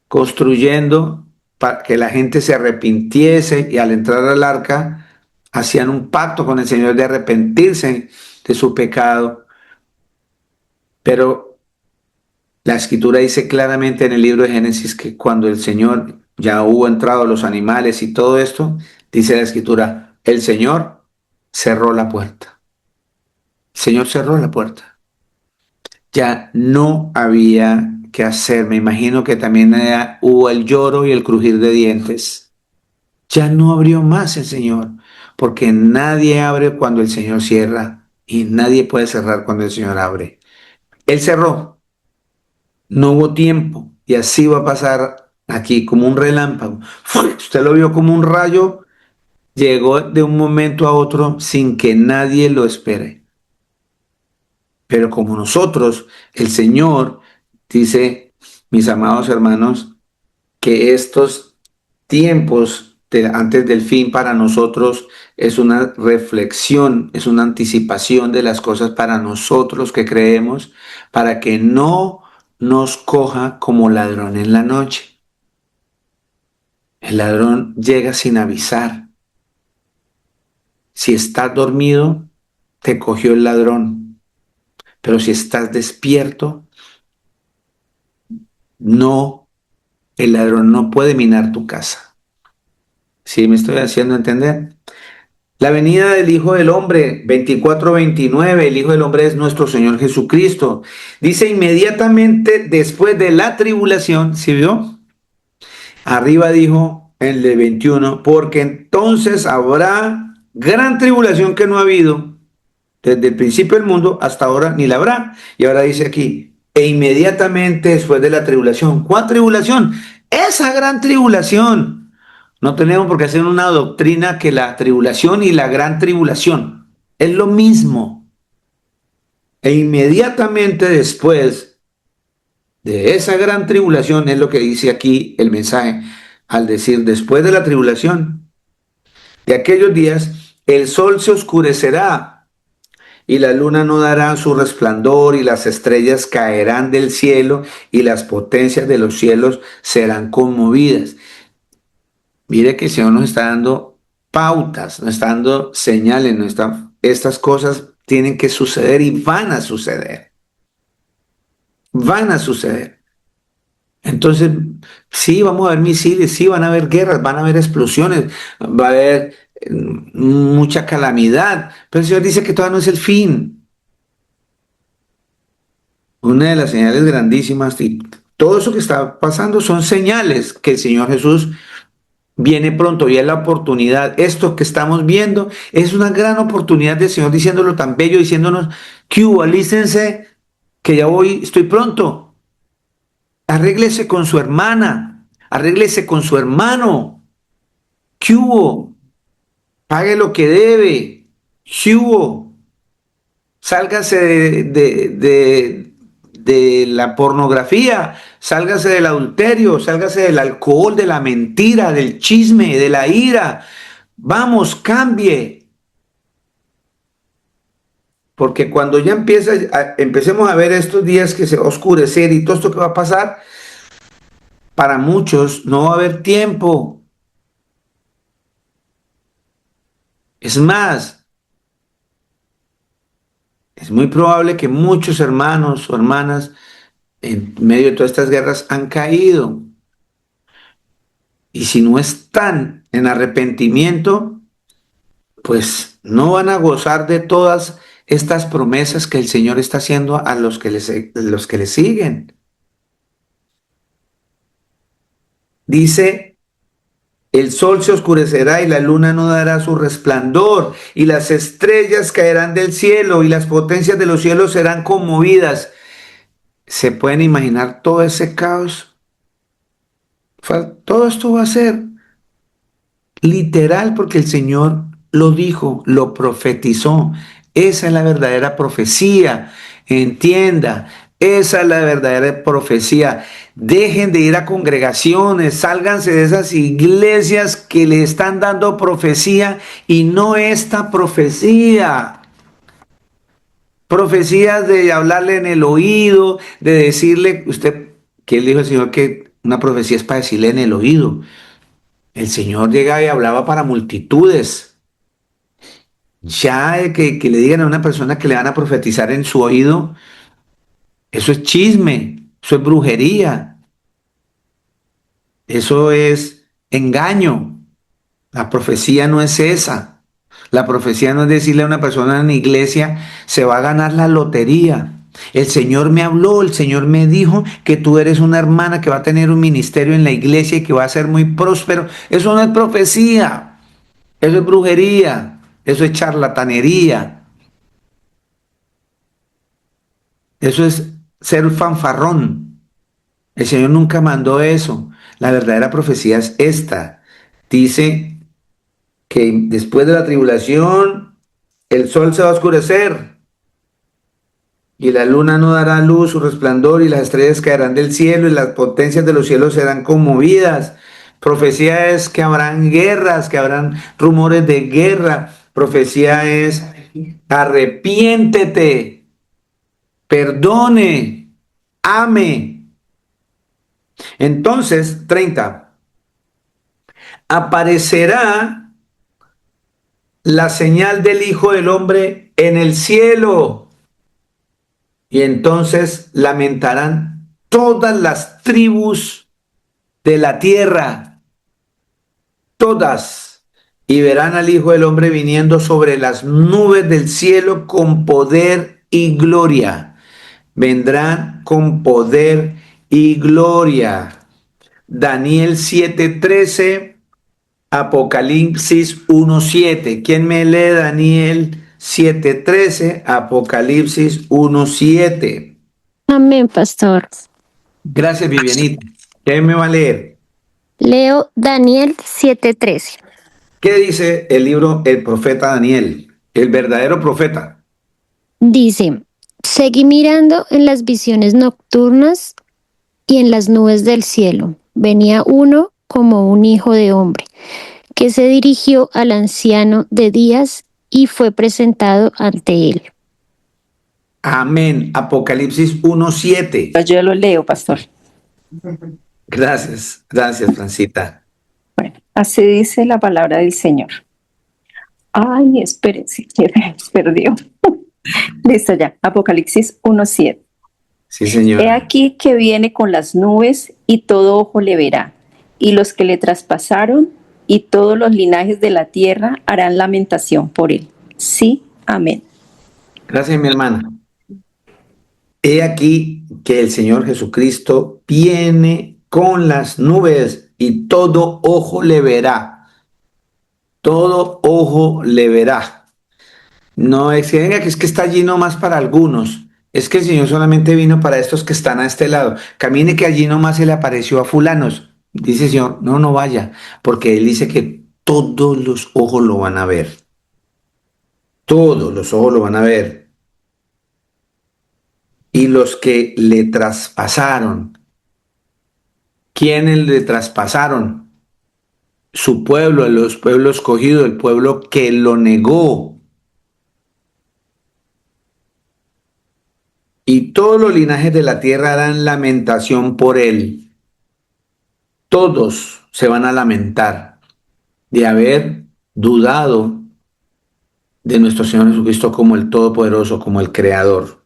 construyendo para que la gente se arrepintiese, y al entrar al arca hacían un pacto con el Señor de arrepentirse de su pecado. Pero la escritura dice claramente en el libro de Génesis que cuando el Señor ya hubo entrado los animales y todo esto, dice la escritura, el Señor cerró la puerta. El Señor cerró la puerta. Ya no había que hacer. Me imagino que también hubo el lloro y el crujir de dientes. Ya no abrió más el Señor, porque nadie abre cuando el Señor cierra y nadie puede cerrar cuando el Señor abre. Él cerró, no hubo tiempo, y así va a pasar aquí como un relámpago. Usted lo vio como un rayo, llegó de un momento a otro sin que nadie lo espere. Pero como nosotros, el Señor dice, mis amados hermanos, que estos tiempos antes del fin para nosotros es una reflexión, es una anticipación de las cosas para nosotros que creemos, para que no nos coja como ladrón en la noche. El ladrón llega sin avisar. Si estás dormido, te cogió el ladrón. Pero si estás despierto, no, el ladrón no puede minar tu casa. ¿Sí me estoy haciendo entender? La venida del Hijo del Hombre, 24-29, el Hijo del Hombre es nuestro Señor Jesucristo. Dice inmediatamente después de la tribulación, ¿sí vio? Arriba dijo el de 21, porque entonces habrá gran tribulación que no ha habido desde el principio del mundo hasta ahora ni la habrá. Y ahora dice aquí, e inmediatamente después de la tribulación. ¿Cuál tribulación? Esa gran tribulación. No tenemos por qué hacer una doctrina que la tribulación y la gran tribulación es lo mismo. E inmediatamente después de esa gran tribulación es lo que dice aquí el mensaje. Al decir después de la tribulación de aquellos días, el sol se oscurecerá y la luna no dará su resplandor y las estrellas caerán del cielo y las potencias de los cielos serán conmovidas. Mire que el Señor nos está dando pautas, nos está dando señales, estas cosas tienen que suceder y van a suceder. Van a suceder. Entonces, sí, vamos a ver misiles, sí, van a haber guerras, van a haber explosiones, va a haber mucha calamidad, pero el Señor dice que todavía no es el fin. Una de las señales grandísimas y todo eso que está pasando son señales que el Señor Jesús viene pronto y es la oportunidad. Esto que estamos viendo es una gran oportunidad del Señor diciéndolo tan bello, diciéndonos, que alístense, que ya voy, estoy pronto. Arréglese con su hermana, arréglese con su hermano. ¿Qué hubo? Pague lo que debe. ¿Qué hubo? Sálgase de la pornografía, sálgase del adulterio, sálgase del alcohol, de la mentira, del chisme, de la ira. Vamos, cambie. Porque cuando ya empecemos a ver estos días que se va a oscurecer y todo esto que va a pasar, para muchos no va a haber tiempo. Es más, es muy probable que muchos hermanos o hermanas en medio de todas estas guerras han caído. Y si no están en arrepentimiento, pues no van a gozar de todas estas promesas que el Señor está haciendo a los que le siguen. Dice, el sol se oscurecerá y la luna no dará su resplandor, y las estrellas caerán del cielo y las potencias de los cielos serán conmovidas. ¿Se pueden imaginar todo ese caos? Todo esto va a ser literal porque el Señor lo dijo, lo profetizó. Esa es la verdadera profecía. Entienda, esa es la verdadera profecía. Dejen de ir a congregaciones, sálganse de esas iglesias que le están dando profecía y no esta profecía. Profecías de hablarle en el oído, de decirle, usted, que él dijo el Señor que una profecía es para decirle en el oído. El Señor llegaba y hablaba para multitudes. Ya que le digan a una persona que le van a profetizar en su oído, eso es chisme, eso es brujería, eso es engaño. La profecía no es esa. La profecía no es decirle a una persona en la iglesia, se va a ganar la lotería. El Señor me habló, el Señor me dijo que tú eres una hermana que va a tener un ministerio en la iglesia y que va a ser muy próspero. Eso no es profecía, eso es brujería, eso es charlatanería, eso es ser fanfarrón. El Señor nunca mandó eso. La verdadera profecía es esta. Dice que después de la tribulación el sol se va a oscurecer Y la luna no dará luz su resplandor, y las estrellas caerán del cielo, y las potencias de los cielos serán conmovidas. Profecía es que habrán guerras, que habrán rumores de guerra. Profecía es arrepiéntete, perdone, ame. Entonces, 30, aparecerá la señal del Hijo del Hombre en el cielo. Y entonces lamentarán todas las tribus de la tierra, todas, y verán al Hijo del Hombre viniendo sobre las nubes del cielo con poder y gloria. Vendrán con poder y gloria. Daniel 7:13, Apocalipsis 1:7. ¿Quién me lee Daniel 7:13, Apocalipsis 1:7? Amén, pastor. Gracias, Vivianita. ¿Quién me va a leer? Leo Daniel 7:13. ¿Qué dice el libro El profeta Daniel? El verdadero profeta. Dice, seguí mirando en las visiones nocturnas y en las nubes del cielo. Venía uno como un hijo de hombre, que se dirigió al anciano de días y fue presentado ante él. Amén. Apocalipsis 1:7. Yo lo leo, pastor. Gracias, Francita. Bueno, así dice la palabra del Señor. Ay, espere, si quiere, perdió. Listo ya, Apocalipsis 1:7. Sí, señor. He aquí que viene con las nubes y todo ojo le verá, y los que le traspasaron y todos los linajes de la tierra harán lamentación por él. Sí, amén. Gracias, mi hermana. He aquí que el Señor Jesucristo viene con las nubes y todo ojo le verá. Todo ojo le verá. No es que venga, que es que está allí nomás para algunos. Es que el Señor solamente vino para estos que están a este lado. Camine que allí nomás se le apareció a fulanos. Dice el Señor, no, no vaya, porque Él dice que todos los ojos lo van a ver. Todos los ojos lo van a ver. Y los que le traspasaron. ¿Quiénes le traspasaron? Su pueblo, los pueblos escogidos, el pueblo que lo negó. Y todos los linajes de la tierra harán lamentación por él. Todos se van a lamentar de haber dudado de nuestro Señor Jesucristo como el Todopoderoso, como el Creador.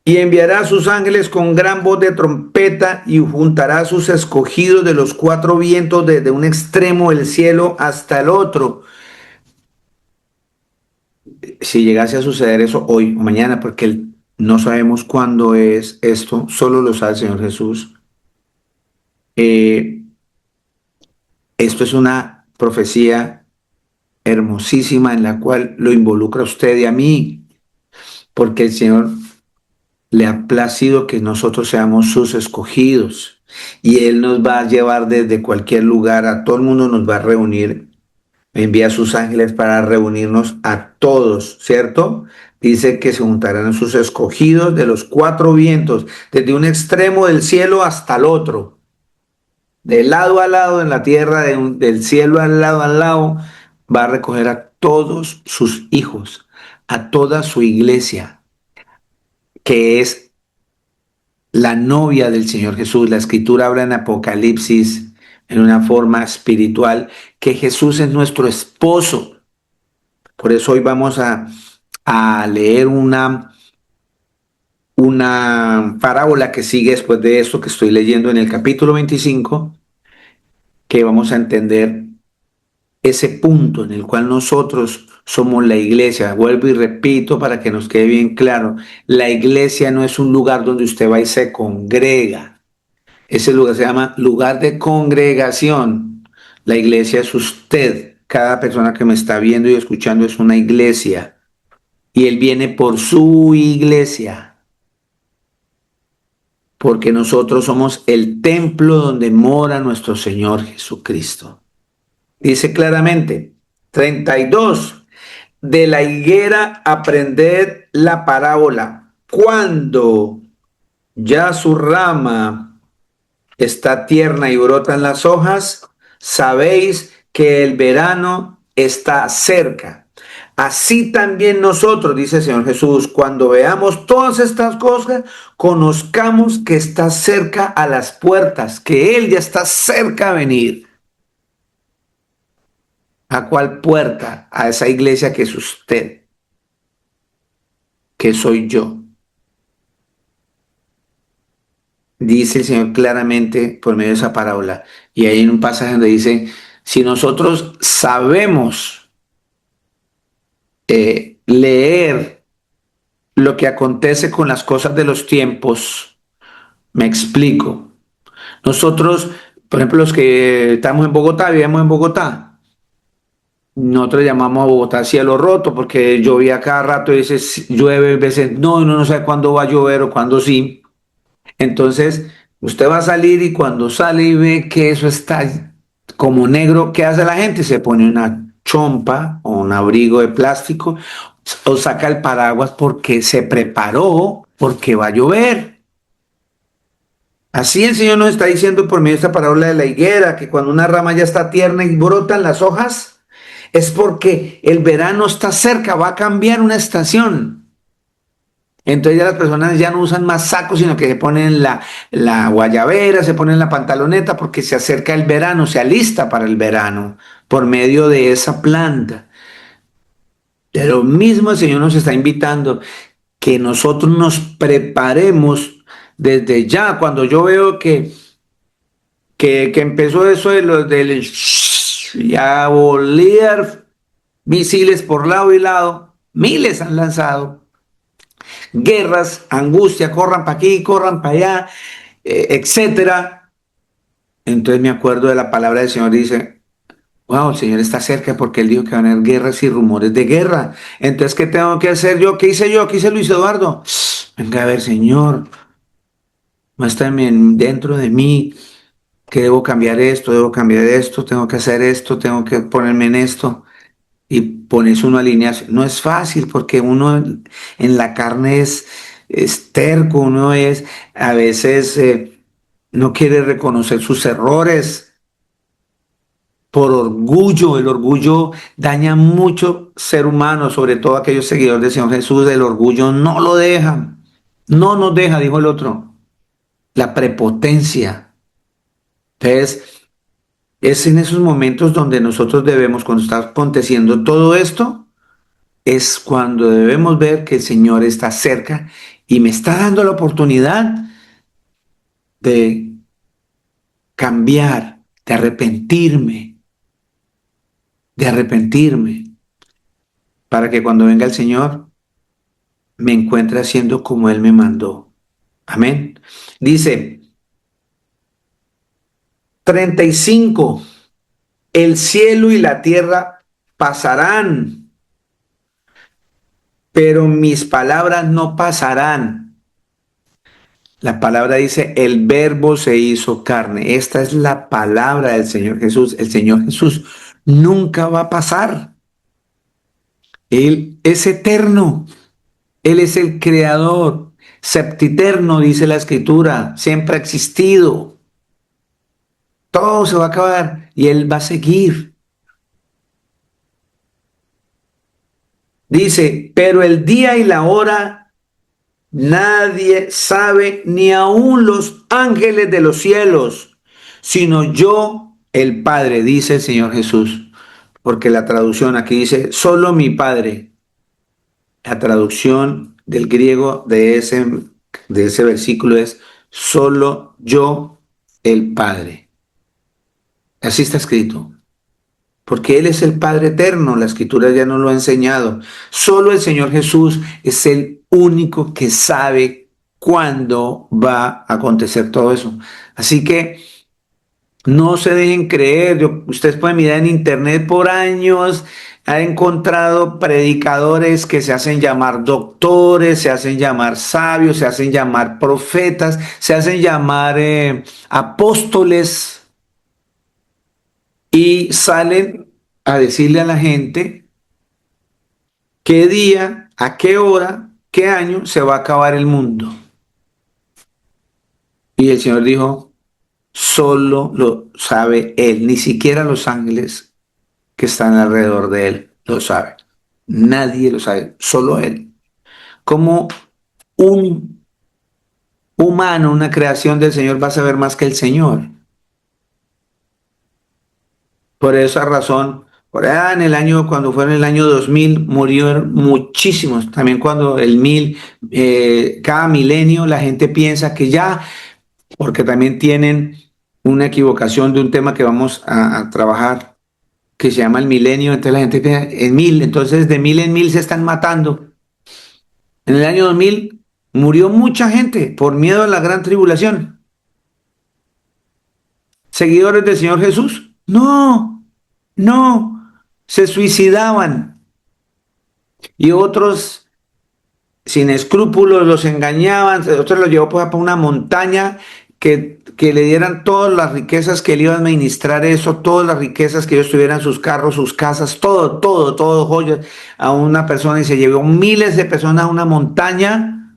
Y enviará a sus ángeles con gran voz de trompeta y juntará a sus escogidos de los cuatro vientos desde un extremo del cielo hasta el otro. Si llegase a suceder eso hoy o mañana, porque no sabemos cuándo es esto, solo lo sabe el Señor Jesús. Esto es una profecía hermosísima en la cual lo involucra a usted y a mí, porque el Señor le ha placido que nosotros seamos sus escogidos y Él nos va a llevar desde cualquier lugar, a todo el mundo nos va a reunir, envía a sus ángeles para reunirnos a todos, ¿cierto? Dice que se juntarán sus escogidos de los cuatro vientos, desde un extremo del cielo hasta el otro, de lado a lado en la tierra, del cielo al lado, va a recoger a todos sus hijos, a toda su iglesia, que es la novia del Señor Jesús. La escritura habla en Apocalipsis, en una forma espiritual, que Jesús es nuestro esposo. Por eso hoy vamos a leer una parábola que sigue después de esto que estoy leyendo en el capítulo 25, que vamos a entender ese punto en el cual nosotros somos la iglesia. Vuelvo y repito para que nos quede bien claro, la iglesia no es un lugar donde usted va y se congrega. Ese lugar se llama lugar de congregación. La iglesia es usted. Cada persona que me está viendo y escuchando es una iglesia. Y Él viene por su iglesia. Porque nosotros somos el templo donde mora nuestro Señor Jesucristo. Dice claramente, 32, de la higuera aprended la parábola. cuando ya su rama está tierna y brotan las hojas, sabéis que el verano está cerca. Así también nosotros, dice el Señor Jesús, cuando veamos todas estas cosas, conozcamos que está cerca a las puertas, que Él ya está cerca a venir. ¿A cuál puerta? A esa iglesia que es usted, que soy yo. Dice el Señor claramente por medio de esa parábola. Y hay un pasaje donde dice, si nosotros sabemos leer lo que acontece con las cosas de los tiempos, me explico. Nosotros, por ejemplo, los que estamos en Bogotá, vivimos en Bogotá. Nosotros llamamos a Bogotá cielo roto porque llovía cada rato y veces llueve, veces no, uno no sabe cuándo va a llover o cuándo sí. Entonces, usted va a salir y cuando sale y ve que eso está como negro, ¿qué hace la gente? Se pone una chompa o un abrigo de plástico o saca el paraguas porque se preparó porque va a llover. Así el Señor nos está diciendo por medio de esta parábola de la higuera, que cuando una rama ya está tierna y brotan las hojas, es porque el verano está cerca, va a cambiar una estación. Entonces ya las personas ya no usan más sacos, sino que se ponen la guayabera, se ponen la pantaloneta, porque se acerca el verano, se alista para el verano por medio de esa planta. De lo mismo el Señor nos está invitando que nosotros nos preparemos desde ya. Cuando yo veo que empezó eso de los del ya volar misiles por lado y lado, miles han lanzado, guerras, angustia, corran para aquí, corran para allá, etcétera. Entonces me acuerdo de la palabra del Señor, dice, wow, el Señor está cerca porque Él dijo que van a haber guerras y rumores de guerra. Entonces, ¿qué tengo que hacer yo? ¿Qué hice yo? ¿Qué hizo Luis Eduardo? Venga a ver, Señor, muéstrame dentro de mí que debo cambiar esto, tengo que hacer esto, tengo que ponerme en esto. Y pones uno a alinearse. No es fácil porque uno en la carne es terco, uno es a veces no quiere reconocer sus errores por orgullo. El orgullo daña mucho ser humano, sobre todo aquellos seguidores del Señor Jesús. El orgullo no lo deja, no nos deja, dijo el otro. La prepotencia. Entonces, es en esos momentos donde nosotros debemos, cuando está aconteciendo todo esto, es cuando debemos ver que el Señor está cerca y me está dando la oportunidad de cambiar, de arrepentirme, para que cuando venga el Señor me encuentre haciendo como Él me mandó. Amén. Dice 35, el cielo y la tierra pasarán, pero mis palabras no pasarán. La palabra dice, el verbo se hizo carne. Esta es la palabra del Señor Jesús. El Señor Jesús nunca va a pasar. Él es eterno. Él es el creador. Septiterno, dice la Escritura. Siempre ha existido. Todo se va a acabar y Él va a seguir. Dice, pero el día y la hora nadie sabe, ni aun los ángeles de los cielos, sino yo, el Padre, dice el Señor Jesús. Porque la traducción aquí dice, solo mi Padre. La traducción del griego de ese versículo es, solo yo, el Padre. Así está escrito. Porque Él es el Padre eterno, la Escritura ya nos lo ha enseñado. Solo el Señor Jesús es el único que sabe cuándo va a acontecer todo eso. Así que no se dejen creer. Ustedes pueden mirar en internet por años, han encontrado predicadores que se hacen llamar doctores, se hacen llamar sabios, se hacen llamar profetas, se hacen llamar apóstoles. Y salen a decirle a la gente qué día, a qué hora, ¿qué año se va a acabar el mundo? Y el Señor dijo, solo lo sabe Él, ni siquiera los ángeles que están alrededor de Él lo saben. Nadie lo sabe, solo Él. Como un humano, una creación del Señor, va a saber más que el Señor. Por esa razón, por allá en el año, cuando fue en el año 2000, murieron muchísimos. También cuando el 1000, cada milenio, la gente piensa que ya, porque también tienen una equivocación de un tema que vamos a trabajar, que se llama el milenio. Entonces la gente piensa en 1000, entonces de 1000 en 1000 se están matando. En el año 2000 murió mucha gente por miedo a la gran tribulación. ¿Seguidores del Señor Jesús? No, no, se suicidaban. Y otros sin escrúpulos los engañaban, otros los llevó para una montaña que le dieran todas las riquezas que le iban a administrar eso, todas las riquezas que ellos tuvieran, sus carros, sus casas, todo, joyas a una persona, y se llevó miles de personas a una montaña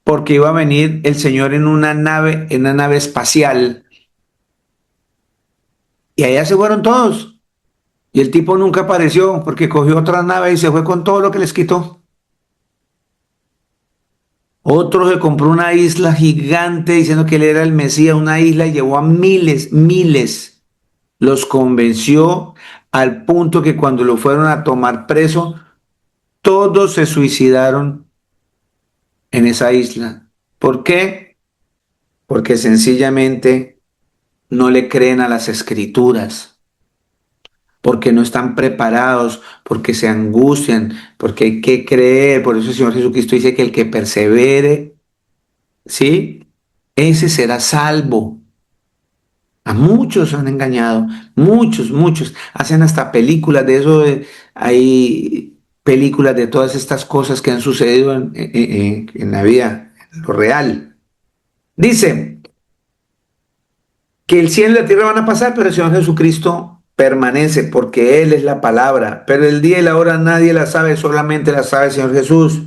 porque iba a venir el Señor en una nave espacial. Y allá se fueron todos. Y el tipo nunca apareció porque cogió otra nave y se fue con todo lo que les quitó. Otro se compró una isla gigante diciendo que él era el Mesías, una isla, y llevó a miles. Los convenció al punto que cuando lo fueron a tomar preso, todos se suicidaron en esa isla. ¿Por qué? Porque sencillamente no le creen a las escrituras, porque no están preparados, porque se angustian, porque hay que creer. Por eso el Señor Jesucristo dice que el que persevere, ¿sí? Ese será salvo. A muchos han engañado, muchos. Hacen hasta películas de eso. Hay películas de todas estas cosas que han sucedido en la vida, en lo real. Dice que el cielo y la tierra van a pasar, pero el Señor Jesucristo permanece porque Él es la palabra. Pero el día y la hora nadie la sabe, solamente la sabe el Señor Jesús.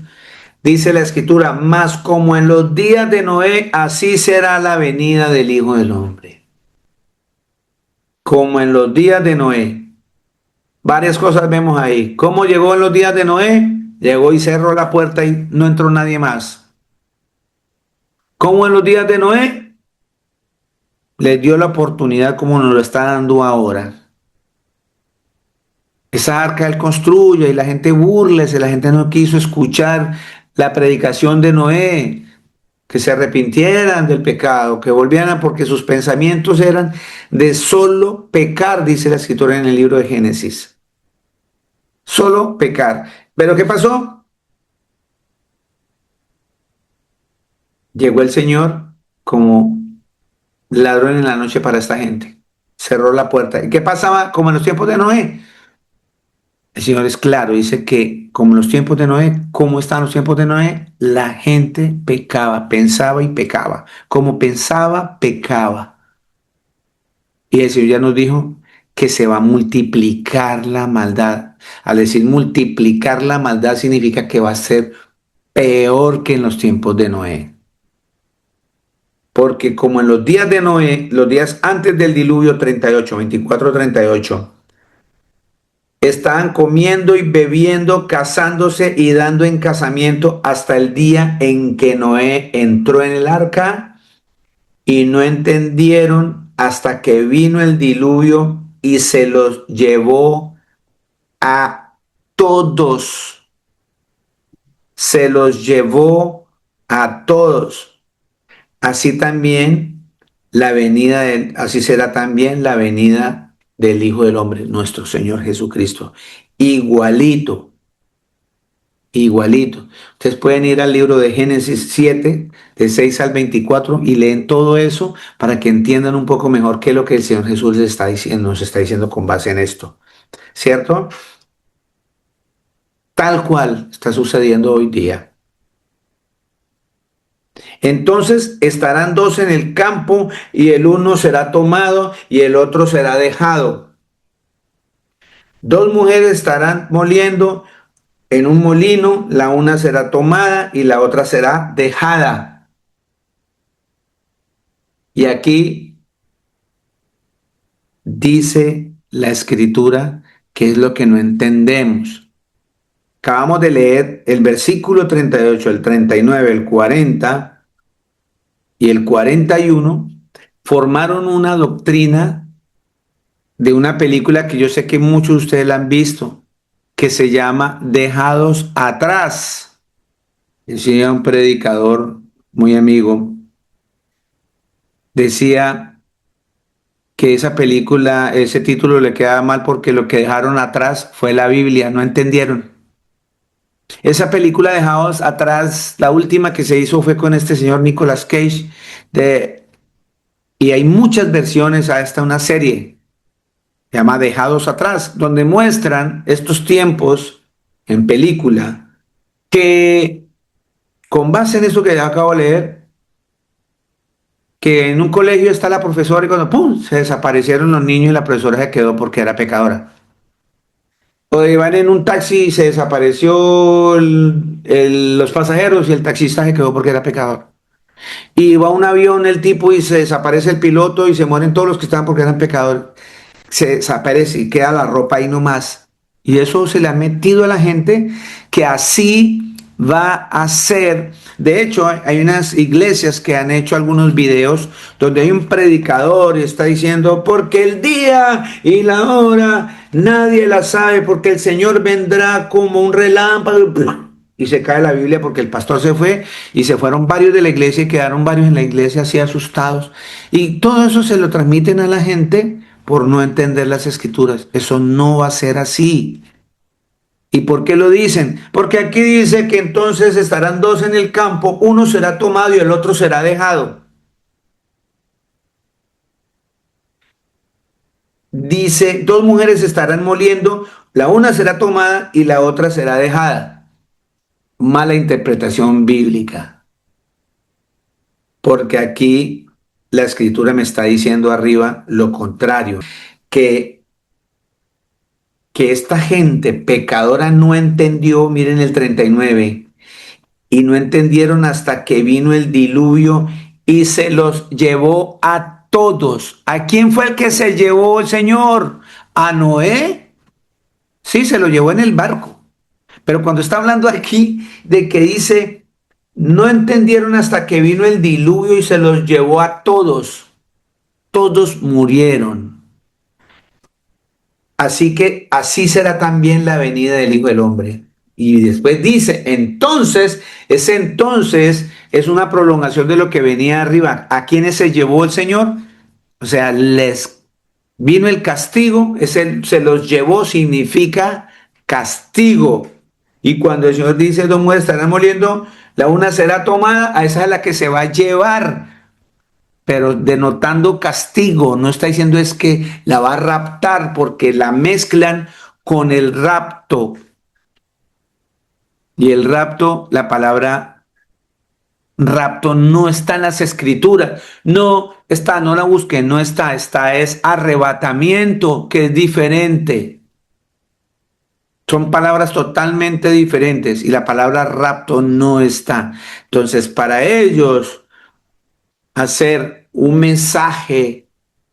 Dice la Escritura, más como en los días de Noé, así será la venida del Hijo del Hombre. Como en los días de Noé. Varias cosas vemos ahí. ¿Cómo llegó en los días de Noé? Llegó y cerró la puerta y no entró nadie más. ¿Cómo en los días de Noé? Les dio la oportunidad como nos lo está dando ahora. Esa arca Él construye y la gente búrlese, la gente no quiso escuchar la predicación de Noé, que se arrepintieran del pecado, que volvieran, porque sus pensamientos eran de solo pecar, dice la Escritura en el libro de Génesis. Solo pecar. ¿Pero qué pasó? Llegó el Señor como ladrón en la noche para esta gente. Cerró la puerta. ¿Y qué pasaba como en los tiempos de Noé? El Señor es claro, dice que como en los tiempos de Noé, ¿cómo están los tiempos de Noé? La gente pecaba, pensaba y pecaba. Como pensaba, pecaba. Y el Señor ya nos dijo que se va a multiplicar la maldad. Al decir multiplicar la maldad significa que va a ser peor que en los tiempos de Noé. Porque como en los días de Noé, los días antes del diluvio 38, 24, 38, estaban comiendo y bebiendo, casándose y dando en casamiento hasta el día en que Noé entró en el arca, y no entendieron hasta que vino el diluvio y se los llevó a todos. Se los llevó a todos. Así también así será también la venida del Hijo del Hombre, nuestro Señor Jesucristo. Igualito. Ustedes pueden ir al libro de Génesis 7, de 6 al 24, y leen todo eso para que entiendan un poco mejor qué es lo que el Señor Jesús les está diciendo, nos está diciendo con base en esto. ¿Cierto? Tal cual está sucediendo hoy día. Entonces estarán dos en el campo, y el uno será tomado y el otro será dejado. Dos mujeres estarán moliendo, en un molino, la una será tomada y la otra será dejada. Y aquí dice la escritura que es lo que no entendemos. Acabamos de leer el versículo 38, el 39, el 40 y el 41. Formaron una doctrina de una película que yo sé que muchos de ustedes la han visto, que se llama Dejados Atrás. Decía un predicador muy amigo, decía que esa película, ese título le quedaba mal porque lo que dejaron atrás fue la Biblia, no entendieron. Esa película Dejados Atrás, la última que se hizo fue con este señor Nicolas Cage, y hay muchas versiones a esta una serie, se llama Dejados Atrás, donde muestran estos tiempos en película que, con base en eso que ya acabo de leer, que en un colegio está la profesora y cuando ¡pum! Se desaparecieron los niños y la profesora se quedó porque era pecadora. O iban en un taxi y se desapareció los pasajeros y el taxista se quedó porque era pecador. Y va un avión el tipo y se desaparece el piloto y se mueren todos los que estaban porque eran pecadores. Se desaparece y queda la ropa ahí nomás. Y eso se le ha metido a la gente que así va a ser. De hecho, hay unas iglesias que han hecho algunos videos donde hay un predicador y está diciendo, porque el día y la hora nadie la sabe, porque el Señor vendrá como un relámpago. Y se cae la Biblia porque el pastor se fue y se fueron varios de la iglesia y quedaron varios en la iglesia así asustados. Y todo eso se lo transmiten a la gente por no entender las escrituras. Eso no va a ser así. ¿Y por qué lo dicen? Porque aquí dice que entonces estarán dos en el campo, uno será tomado y el otro será dejado. Dice, dos mujeres estarán moliendo, la una será tomada y la otra será dejada. Mala interpretación bíblica. Porque aquí la escritura me está diciendo arriba lo contrario, que esta gente pecadora no entendió, miren el 39, y no entendieron hasta que vino el diluvio y se los llevó a todos. ¿A quién fue el que se llevó el Señor? ¿A Noé? Sí, se lo llevó en el barco. Pero cuando está hablando aquí de que dice, no entendieron hasta que vino el diluvio y se los llevó a todos. Todos murieron. Así que así será también la venida del Hijo del Hombre. Y después dice, entonces, ese entonces es una prolongación de lo que venía arriba. ¿A quiénes se llevó el Señor? O sea, les vino el castigo, se los llevó, significa castigo. Y cuando el Señor dice, dos mujeres estarán moliendo, la una será tomada, a esa es la que se va a llevar. Pero denotando castigo, no está diciendo es que la va a raptar, porque la mezclan con el rapto. Y el rapto, la palabra rapto no está en las escrituras. No está, no la busquen, no está. Esta es arrebatamiento, que es diferente. Son palabras totalmente diferentes y la palabra rapto no está. Entonces, para ellos hacer un mensaje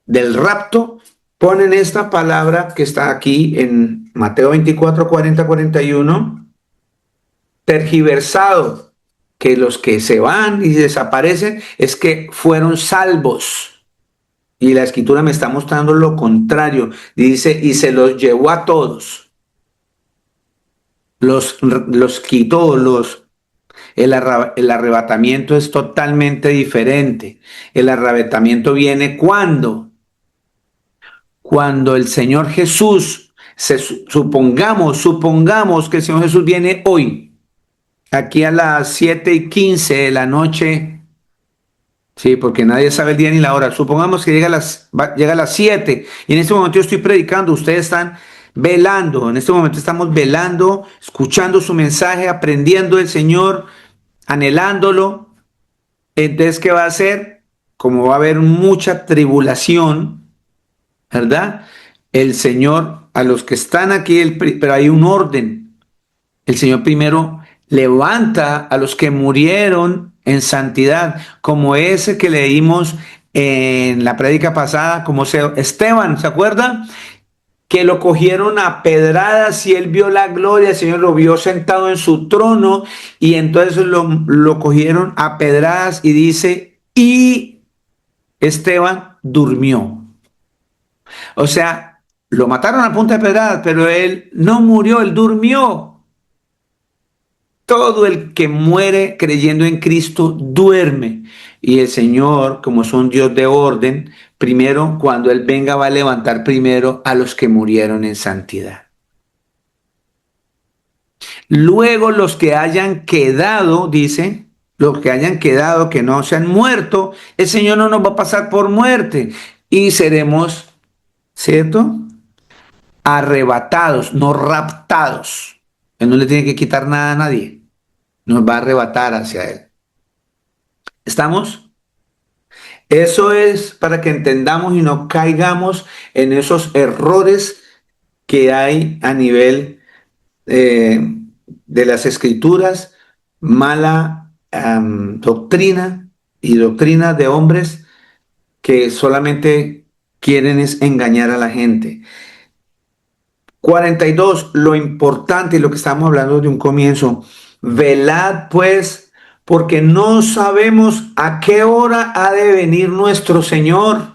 del rapto, ponen esta palabra que está aquí en Mateo 24, 40, 41, tergiversado, que los que se van y desaparecen es que fueron salvos. Y la escritura me está mostrando lo contrario. Dice, y se los llevó a todos. Los quitó, el arrebatamiento es totalmente diferente. El arrebatamiento viene cuando el Señor Jesús, supongamos que el Señor Jesús viene hoy, aquí a las 7:15 de la noche, sí, porque nadie sabe el día ni la hora. Supongamos que llega a las 7 y en este momento yo estoy predicando, ustedes están velando, en este momento estamos velando, escuchando su mensaje, aprendiendo del Señor, anhelándolo. Entonces, ¿qué va a hacer? Como va a haber mucha tribulación, ¿verdad? El Señor, a los que están aquí, pero hay un orden. El Señor primero levanta a los que murieron en santidad, como ese que leímos en la prédica pasada, como Esteban, ¿se acuerda? Que lo cogieron a pedradas y él vio la gloria, el Señor lo vio sentado en su trono y entonces lo cogieron a pedradas y dice, y Esteban durmió. O sea, lo mataron a punta de pedradas, pero él no murió, él durmió. Todo el que muere creyendo en Cristo duerme. Y el Señor, como es un Dios de orden, primero, cuando Él venga, va a levantar primero a los que murieron en santidad. Luego los que hayan quedado, dice, los que hayan quedado, que no se han muerto, el Señor no nos va a pasar por muerte. Y seremos, ¿cierto? Arrebatados, no raptados. Él no le tiene que quitar nada a nadie. Nos va a arrebatar hacia Él. ¿Estamos? Eso es para que entendamos y no caigamos en esos errores que hay a nivel de las escrituras, mala doctrina y doctrina de hombres que solamente quieren es engañar a la gente. 42, lo importante y lo que estamos hablando de un comienzo, velad pues, porque no sabemos a qué hora ha de venir nuestro Señor.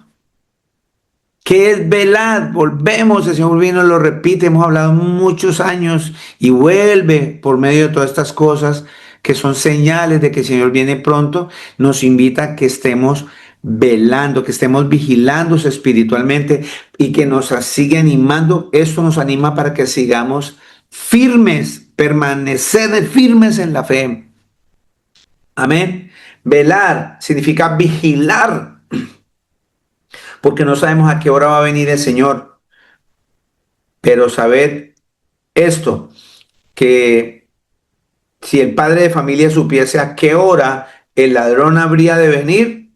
¿Qué es velad? Volvemos, el Señor vino, lo repite, hemos hablado muchos años y vuelve por medio de todas estas cosas que son señales de que el Señor viene pronto, nos invita a que estemos velando, que estemos vigilándose espiritualmente y que nos siga animando. Esto nos anima para que sigamos firmes, permanecer firmes en la fe. Amén. Velar significa vigilar, porque no sabemos a qué hora va a venir el Señor. Pero sabed esto, que si el padre de familia supiese a qué hora el ladrón habría de venir,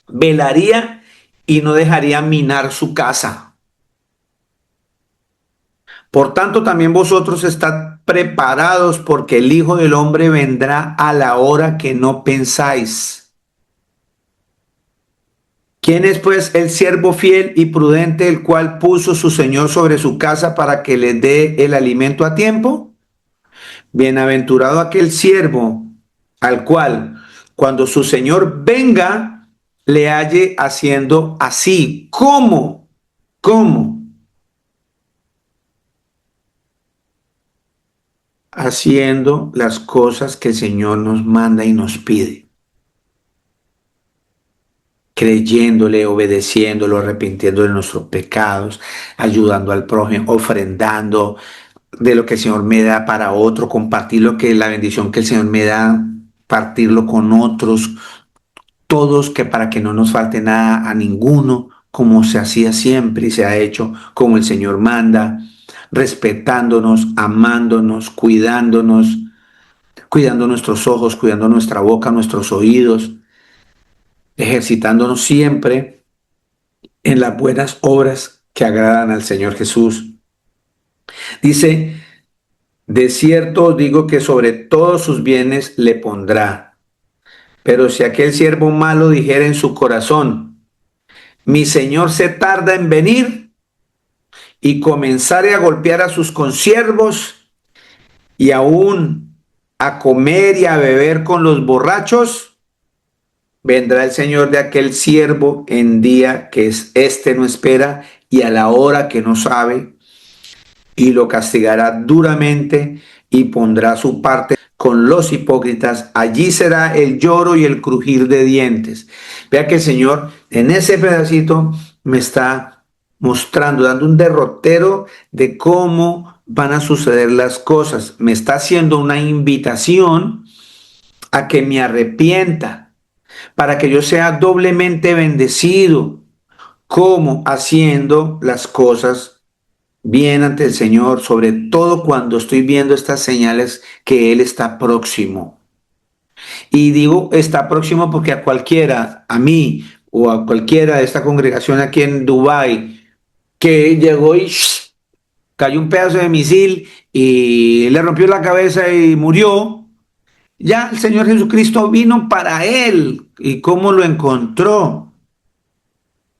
velaría y no dejaría minar su casa. Por tanto, también vosotros estad preparados, porque el Hijo del Hombre vendrá a la hora que no pensáis. ¿Quién es pues el siervo fiel y prudente, el cual puso su Señor sobre su casa para que le dé el alimento a tiempo? Bienaventurado aquel siervo al cual, cuando su Señor venga, le halle haciendo así. ¿Cómo? ¿Cómo? Haciendo las cosas que el Señor nos manda y nos pide. Creyéndole, obedeciéndolo, arrepintiendo de nuestros pecados, ayudando al prójimo, ofrendando de lo que el Señor me da para otro, compartir lo que la bendición que el Señor me da, partirlo con otros, todos, que para que no nos falte nada a ninguno, como se hacía siempre y se ha hecho, como el Señor manda, respetándonos, amándonos, cuidándonos, cuidando nuestros ojos, cuidando nuestra boca, nuestros oídos, ejercitándonos siempre en las buenas obras que agradan al Señor Jesús. Dice, de cierto os digo que sobre todos sus bienes le pondrá. Pero si aquel siervo malo dijera en su corazón, mi Señor se tarda en venir, y comenzare a golpear a sus consiervos y aún a comer y a beber con los borrachos, vendrá el Señor de aquel siervo en día que éste no espera y a la hora que no sabe, y lo castigará duramente y pondrá su parte con los hipócritas. Allí será el lloro y el crujir de dientes. Vea que el Señor en ese pedacito me está mostrando, dando un derrotero de cómo van a suceder las cosas. Me está haciendo una invitación a que me arrepienta, para que yo sea doblemente bendecido, como haciendo las cosas bien ante el Señor, sobre todo cuando estoy viendo estas señales que Él está próximo. Y digo está próximo porque a cualquiera, a mí o a cualquiera de esta congregación aquí en Dubái, que llegó y cayó un pedazo de misil y le rompió la cabeza y murió. Ya el Señor Jesucristo vino para él. ¿Y cómo lo encontró?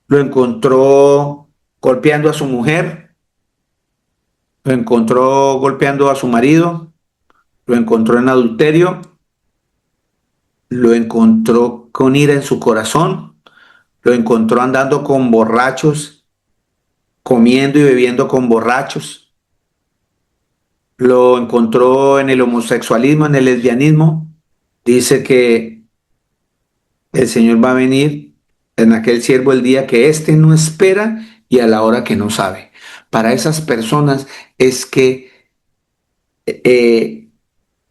Lo encontró golpeando a su mujer, lo encontró golpeando a su marido, lo encontró en adulterio, lo encontró con ira en su corazón, lo encontró andando con borrachos, comiendo y bebiendo con borrachos, lo encontró en el homosexualismo, en el lesbianismo. Dice que el Señor va a venir en aquel siervo el día que éste no espera y a la hora que no sabe. Para esas personas es que eh,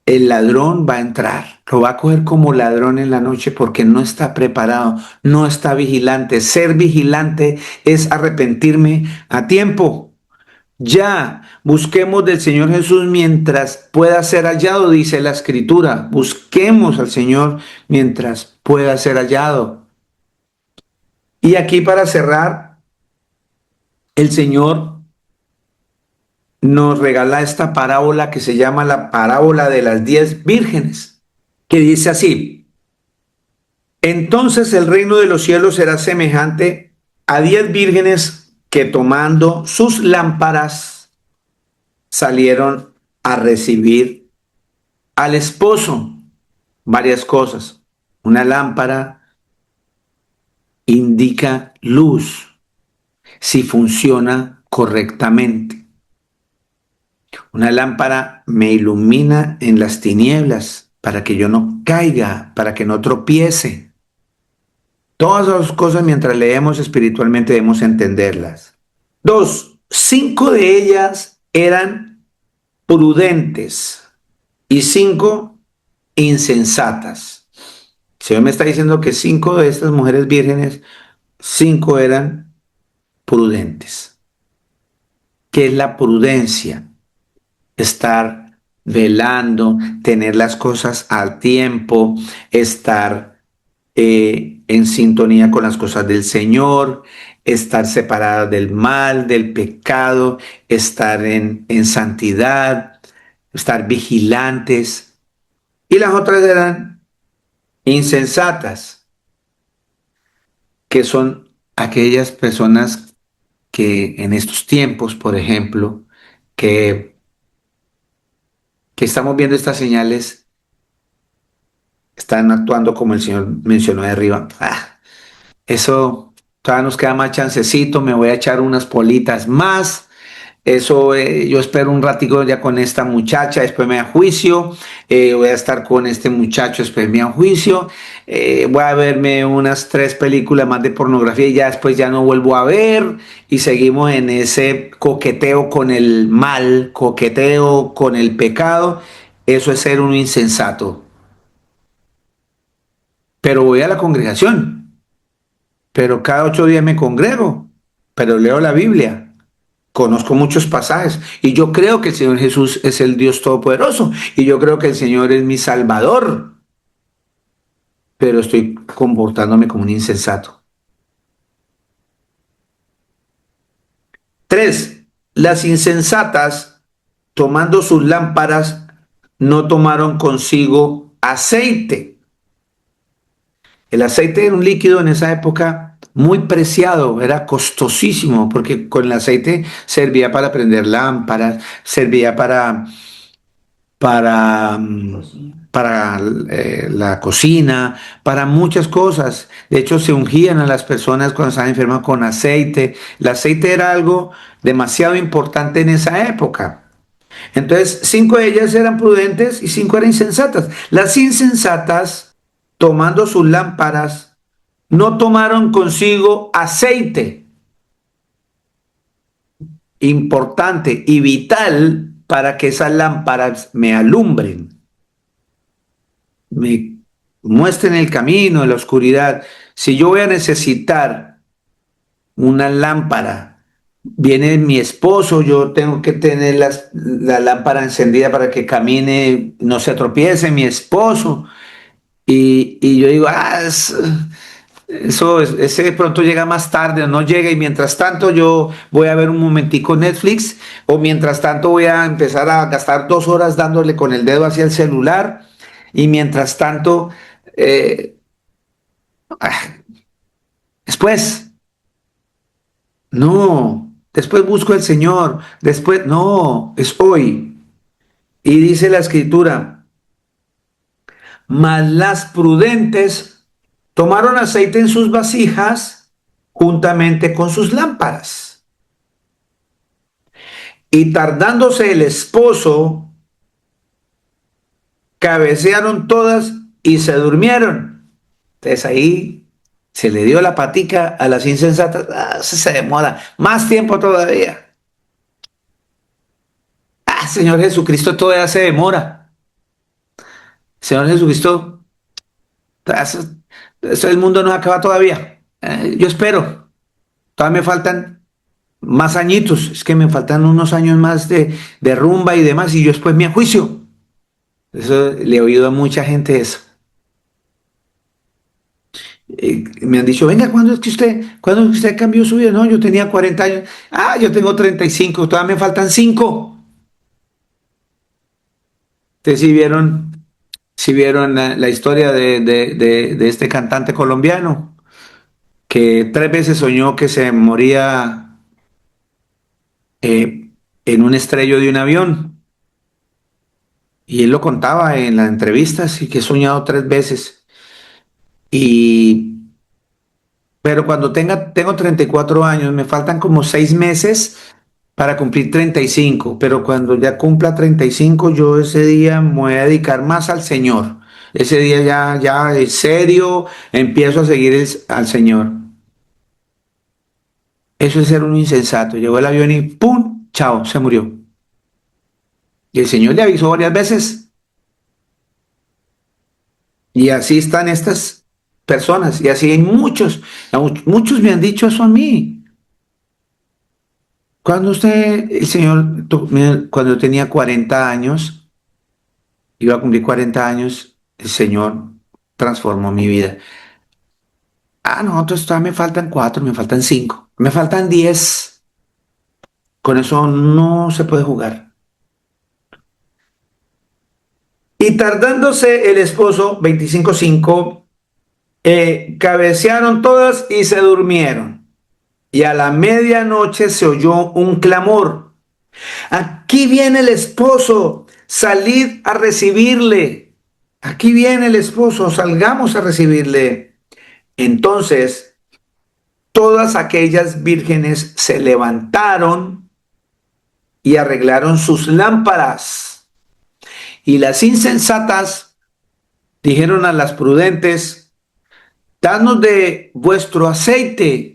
el ladrón va a entrar, lo va a coger como ladrón en la noche porque no está preparado, no está vigilante. Ser vigilante es arrepentirme a tiempo. Ya, busquemos del Señor Jesús mientras pueda ser hallado, dice la Escritura. Busquemos al Señor mientras pueda ser hallado. Y aquí para cerrar, el Señor nos regala esta parábola que se llama la parábola de las 10 vírgenes, que dice así: entonces el reino de los cielos será semejante a 10 vírgenes que tomando sus lámparas salieron a recibir al esposo. Varias cosas. Una lámpara indica luz si funciona correctamente. Una lámpara me ilumina en las tinieblas para que yo no caiga, para que no tropiece. Todas esas cosas mientras leemos espiritualmente debemos entenderlas. 2, 5 de ellas eran prudentes y 5 insensatas. El Señor me está diciendo que 5 de estas mujeres vírgenes, 5 eran prudentes. ¿Qué es la prudencia? Estar velando, tener las cosas al tiempo, estar en sintonía con las cosas del Señor, estar separada del mal, del pecado, estar en santidad, estar vigilantes. Y las otras eran insensatas, que son aquellas personas que en estos tiempos, por ejemplo, que estamos viendo estas señales, están actuando como el Señor mencionó de arriba. Eso todavía nos queda más chancecito, me voy a echar unas politas más. Eso yo espero un ratico ya con esta muchacha, después me da juicio, voy a estar con este muchacho, después me da juicio, voy a verme unas 3 películas más de pornografía y ya después ya no vuelvo a ver y seguimos en ese coqueteo con el mal, coqueteo con el pecado. Eso es ser un insensato. Pero voy a la congregación, pero cada 8 días me congrego, pero leo la Biblia. Conozco muchos pasajes y yo creo que el Señor Jesús es el Dios Todopoderoso y yo creo que el Señor es mi Salvador, pero estoy comportándome como un insensato. 3, las insensatas, tomando sus lámparas, no tomaron consigo aceite. El aceite era un líquido en esa época muy preciado, era costosísimo, porque con el aceite servía para prender lámparas, servía para, la cocina, para muchas cosas. De hecho, se ungían a las personas cuando estaban enfermas con aceite. El aceite era algo demasiado importante en esa época. Entonces, 5 de ellas eran prudentes y 5 eran insensatas. Las insensatas, tomando sus lámparas, no tomaron consigo aceite. Importante y vital para que esas lámparas me alumbren, me muestren el camino en la oscuridad. Si yo voy a necesitar una lámpara, viene mi esposo, yo tengo que tener la lámpara encendida para que camine, no se tropiece mi esposo. Y yo digo, ese de pronto llega más tarde o no llega y mientras tanto yo voy a ver un momentico Netflix o mientras tanto voy a empezar a gastar 2 horas dándole con el dedo hacia el celular y mientras tanto, eh, después, no, después busco al Señor, después, no, es hoy. Y dice la escritura, mas las prudentes tomaron aceite en sus vasijas juntamente con sus lámparas. Y tardándose el esposo, cabecearon todas y se durmieron. Entonces ahí se le dio la patica a las insensatas. Se demora más tiempo todavía. Señor Jesucristo todavía se demora. Señor Jesucristo, eso el mundo no acaba todavía. Yo espero. Todavía me faltan más añitos. Es que me faltan unos años más de rumba y demás. Y yo después me juicio. Eso le he oído a mucha gente eso. Me han dicho, venga, cuándo es que usted cambió su vida? No, yo tenía 40 años. Yo tengo 35, todavía me faltan 5. Ustedes sí vieron la historia de este cantante colombiano que 3 veces soñó que se moría en un estrello de un avión. Y él lo contaba en las entrevistas y que he soñado 3 veces. Y Pero cuando tengo 34 años, me faltan como 6 meses para cumplir 35. Pero cuando ya cumpla 35, yo ese día me voy a dedicar más al Señor. Ese día ya en serio empiezo a seguir al Señor. Eso es ser un insensato. Llegó el avión y ¡pum! Chao, se murió. Y el Señor le avisó varias veces. Y así están estas personas. Y así hay muchos. Muchos me han dicho eso a mí. El Señor, cuando yo tenía 40 años, iba a cumplir 40 años, el Señor transformó mi vida. No, entonces todavía me faltan 4, me faltan 5, me faltan 10. Con eso no se puede jugar. Y tardándose el esposo, 25:5, cabecearon todas y se durmieron. Y a la medianoche se oyó un clamor. Aquí viene el esposo, salid a recibirle. Aquí viene el esposo, salgamos a recibirle. Entonces, todas aquellas vírgenes se levantaron y arreglaron sus lámparas. Y las insensatas dijeron a las prudentes, danos de vuestro aceite,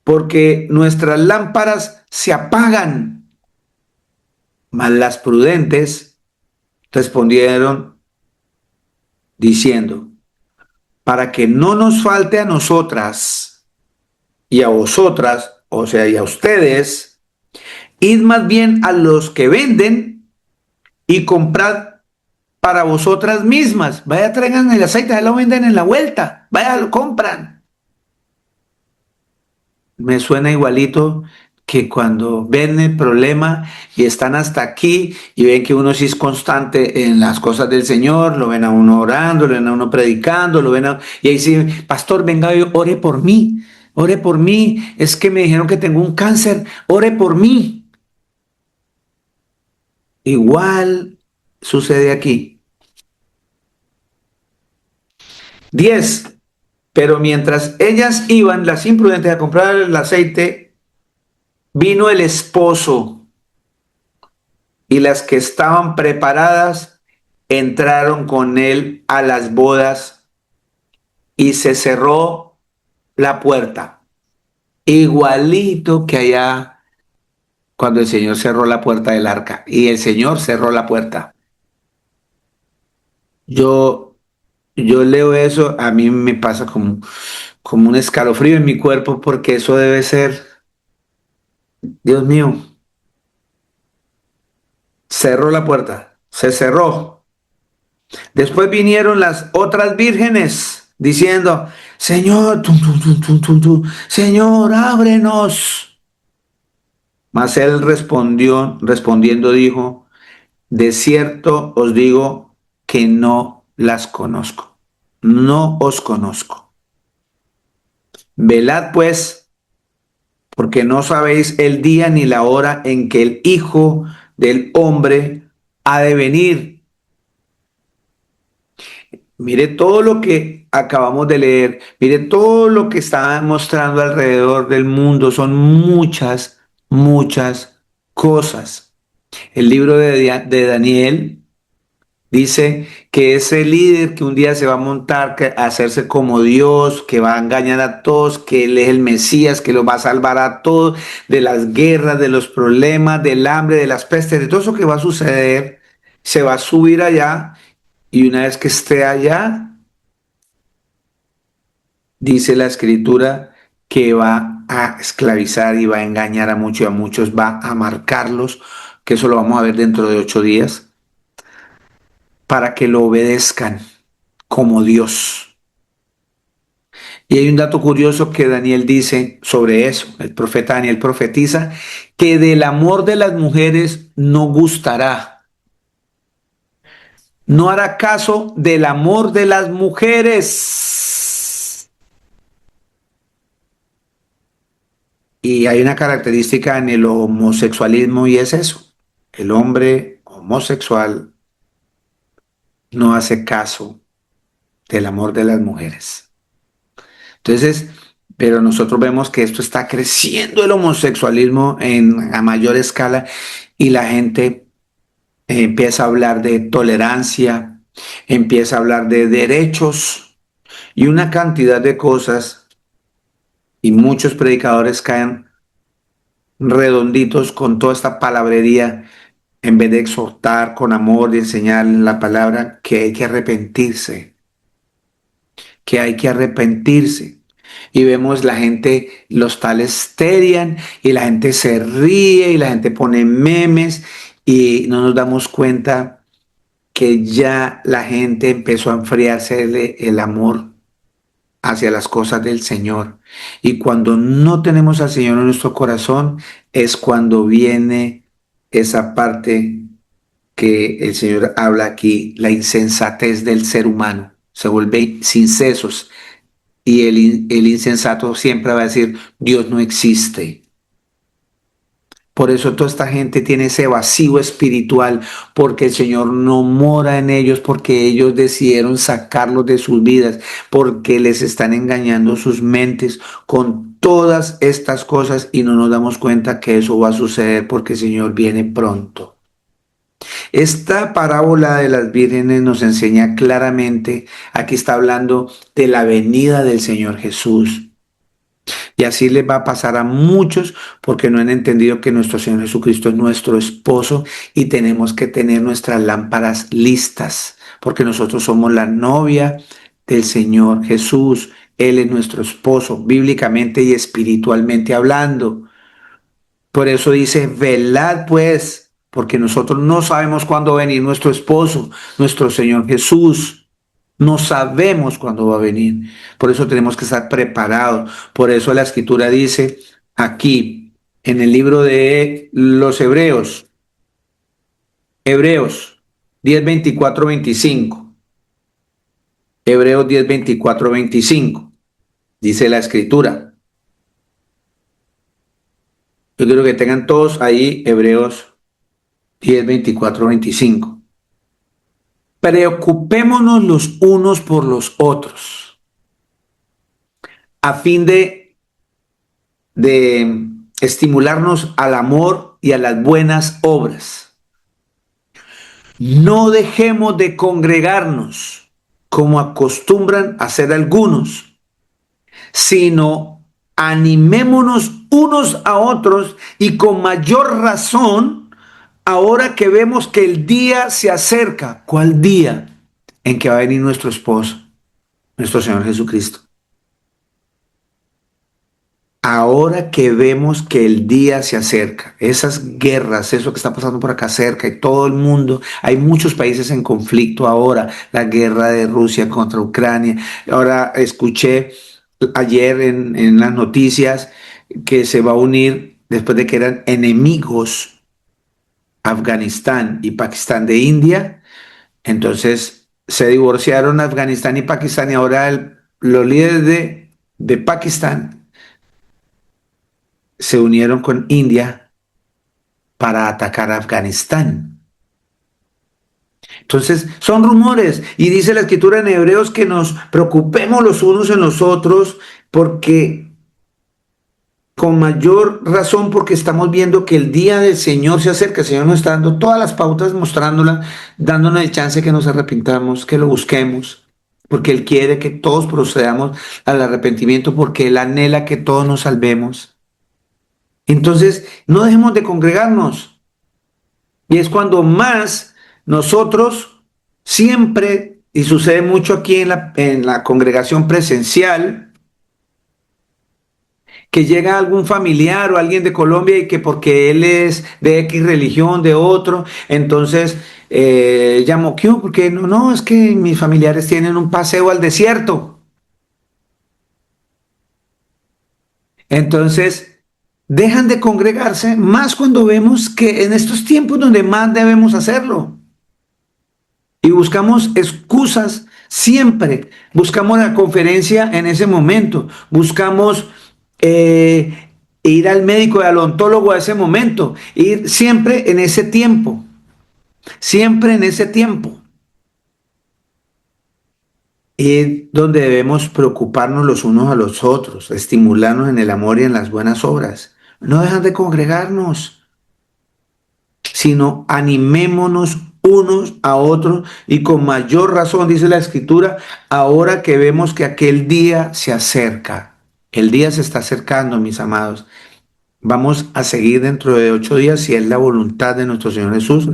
porque nuestras lámparas se apagan. Mas las prudentes respondieron diciendo, para que no nos falte a nosotras y a vosotras, o sea, y a ustedes, id más bien a los que venden y comprad para vosotras mismas. Vaya, traigan el aceite, ya lo venden en la vuelta. Vaya, lo compran. Me suena igualito que cuando ven el problema y están hasta aquí y ven que uno sí es constante en las cosas del Señor, lo ven a uno orando, lo ven a uno predicando, y ahí sí, pastor, venga, ore por mí, es que me dijeron que tengo un cáncer, ore por mí. Igual sucede aquí. 10. Pero mientras ellas iban, las imprudentes, a comprar el aceite, vino el esposo y las que estaban preparadas entraron con él a las bodas y se cerró la puerta. Igualito que allá cuando el Señor cerró la puerta del arca y el Señor cerró la puerta. Yo leo eso, a mí me pasa como un escalofrío en mi cuerpo porque eso debe ser, Dios mío, cerró la puerta, se cerró. Después vinieron las otras vírgenes diciendo, Señor, tum, tum, tum, tum, tum, tum, Señor, ábrenos. Mas él respondiendo dijo, de cierto os digo que no las conozco, no os conozco. Velad pues, porque no sabéis el día ni la hora en que el Hijo del Hombre ha de venir. Mire todo lo que acabamos de leer, mire todo lo que está mostrando alrededor del mundo, son muchas, muchas cosas. El libro de Daniel dice que ese líder que un día se va a montar, a hacerse como Dios, que va a engañar a todos, que él es el Mesías, que los va a salvar a todos de las guerras, de los problemas, del hambre, de las pestes, de todo eso que va a suceder, se va a subir allá y una vez que esté allá, dice la escritura que va a esclavizar y va a engañar a muchos y a muchos, va a marcarlos, que eso lo vamos a ver dentro de 8 días, para que lo obedezcan como Dios. Y hay un dato curioso que Daniel dice sobre eso. El profeta Daniel profetiza que del amor de las mujeres no gustará. No hará caso del amor de las mujeres. Y hay una característica en el homosexualismo y es eso. El hombre homosexual no hace caso del amor de las mujeres. Entonces, pero nosotros vemos que esto está creciendo el homosexualismo a mayor escala y la gente empieza a hablar de tolerancia, empieza a hablar de derechos y una cantidad de cosas y muchos predicadores caen redonditos con toda esta palabrería en vez de exhortar con amor y enseñar la palabra que hay que arrepentirse, que hay que arrepentirse. Y vemos la gente, los tales terian y la gente se ríe y la gente pone memes y no nos damos cuenta que ya la gente empezó a enfriarse el amor hacia las cosas del Señor. Y cuando no tenemos al Señor en nuestro corazón es cuando viene esa parte que el Señor habla aquí, la insensatez del ser humano. Se vuelve sin sesos y el insensato siempre va a decir, Dios no existe. Por eso toda esta gente tiene ese vacío espiritual, porque el Señor no mora en ellos, porque ellos decidieron sacarlos de sus vidas, porque les están engañando sus mentes con todas estas cosas y no nos damos cuenta que eso va a suceder porque el Señor viene pronto. Esta parábola de las vírgenes nos enseña claramente, aquí está hablando de la venida del Señor Jesús. Y así les va a pasar a muchos porque no han entendido que nuestro Señor Jesucristo es nuestro esposo y tenemos que tener nuestras lámparas listas porque nosotros somos la novia del Señor Jesús. Él es nuestro esposo, bíblicamente y espiritualmente hablando. Por eso dice, velad pues, porque nosotros no sabemos cuándo va a venir nuestro esposo, nuestro Señor Jesús. No sabemos cuándo va a venir. Por eso tenemos que estar preparados. Por eso la escritura dice aquí, en el libro de los Hebreos 10, 24, 25. Hebreos 10, 24, 25. Dice la escritura. Yo quiero que tengan todos ahí Hebreos 10, 24, 25. Preocupémonos los unos por los otros, a fin de estimularnos al amor y a las buenas obras. No dejemos de congregarnos, como acostumbran a hacer algunos, sino animémonos unos a otros y con mayor razón ahora que vemos que el día se acerca. ¿Cuál día? En que va a venir nuestro esposo, nuestro Señor Jesucristo. ahora que vemos que el día se acerca, esas guerras, eso que está pasando por acá cerca y todo el mundo, hay muchos países en conflicto ahora, la guerra de Rusia contra Ucrania. Ahora escuché ayer en las noticias que se va a unir, después de que eran enemigos, Afganistán y Pakistán de India, entonces se divorciaron Afganistán y Pakistán y ahora los líderes de Pakistán se unieron con India para atacar a Afganistán. Entonces, son rumores y dice la escritura en Hebreos que nos preocupemos los unos en los otros porque con mayor razón porque estamos viendo que el día del Señor se acerca. El Señor nos está dando todas las pautas, mostrándola, dándonos el chance que nos arrepintamos, que lo busquemos, porque Él quiere que todos procedamos al arrepentimiento, porque Él anhela que todos nos salvemos. Entonces, no dejemos de congregarnos. Y es cuando más nosotros siempre, y sucede mucho aquí en la congregación presencial, que llega algún familiar o alguien de Colombia y que porque él es de X religión, de otro, entonces llamó, ¿qué? Porque no, es que mis familiares tienen un paseo al desierto. Entonces, dejan de congregarse más cuando vemos que en estos tiempos donde más debemos hacerlo. Y buscamos excusas siempre. Buscamos la conferencia en ese momento. Buscamos ir al médico y al odontólogo a ese momento. Ir siempre en ese tiempo. Siempre en ese tiempo. Y donde debemos preocuparnos los unos a los otros, estimularnos en el amor y en las buenas obras. No dejan de congregarnos, sino animémonos unos a otros y con mayor razón, dice la Escritura, ahora que vemos que aquel día se acerca. El día se está acercando, mis amados. Vamos a seguir dentro de 8 días, si es la voluntad de nuestro Señor Jesús,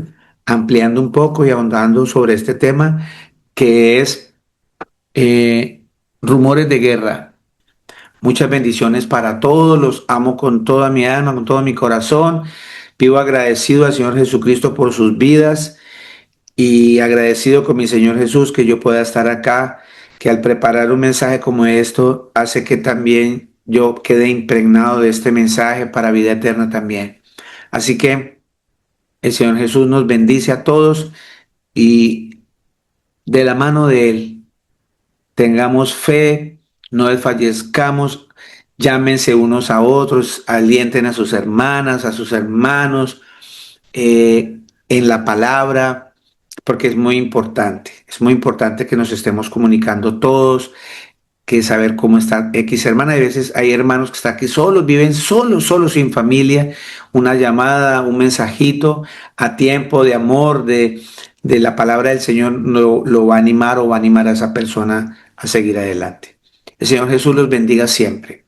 ampliando un poco y ahondando sobre este tema que es rumores de guerra. Muchas bendiciones para todos, los amo con toda mi alma, con todo mi corazón. Vivo agradecido al Señor Jesucristo por sus vidas y agradecido con mi Señor Jesús que yo pueda estar acá, que al preparar un mensaje como esto hace que también yo quede impregnado de este mensaje para vida eterna también. Así que el Señor Jesús nos bendice a todos y de la mano de Él tengamos fe, no desfallezcamos, llámense unos a otros, alienten a sus hermanas, a sus hermanos en la palabra, porque es muy importante que nos estemos comunicando todos, que saber cómo está X hermana. A veces hay hermanos que están aquí solos, viven solos, sin familia, una llamada, un mensajito a tiempo de amor, de la palabra del Señor lo va a animar o va a animar a esa persona a seguir adelante. El Señor Jesús los bendiga siempre.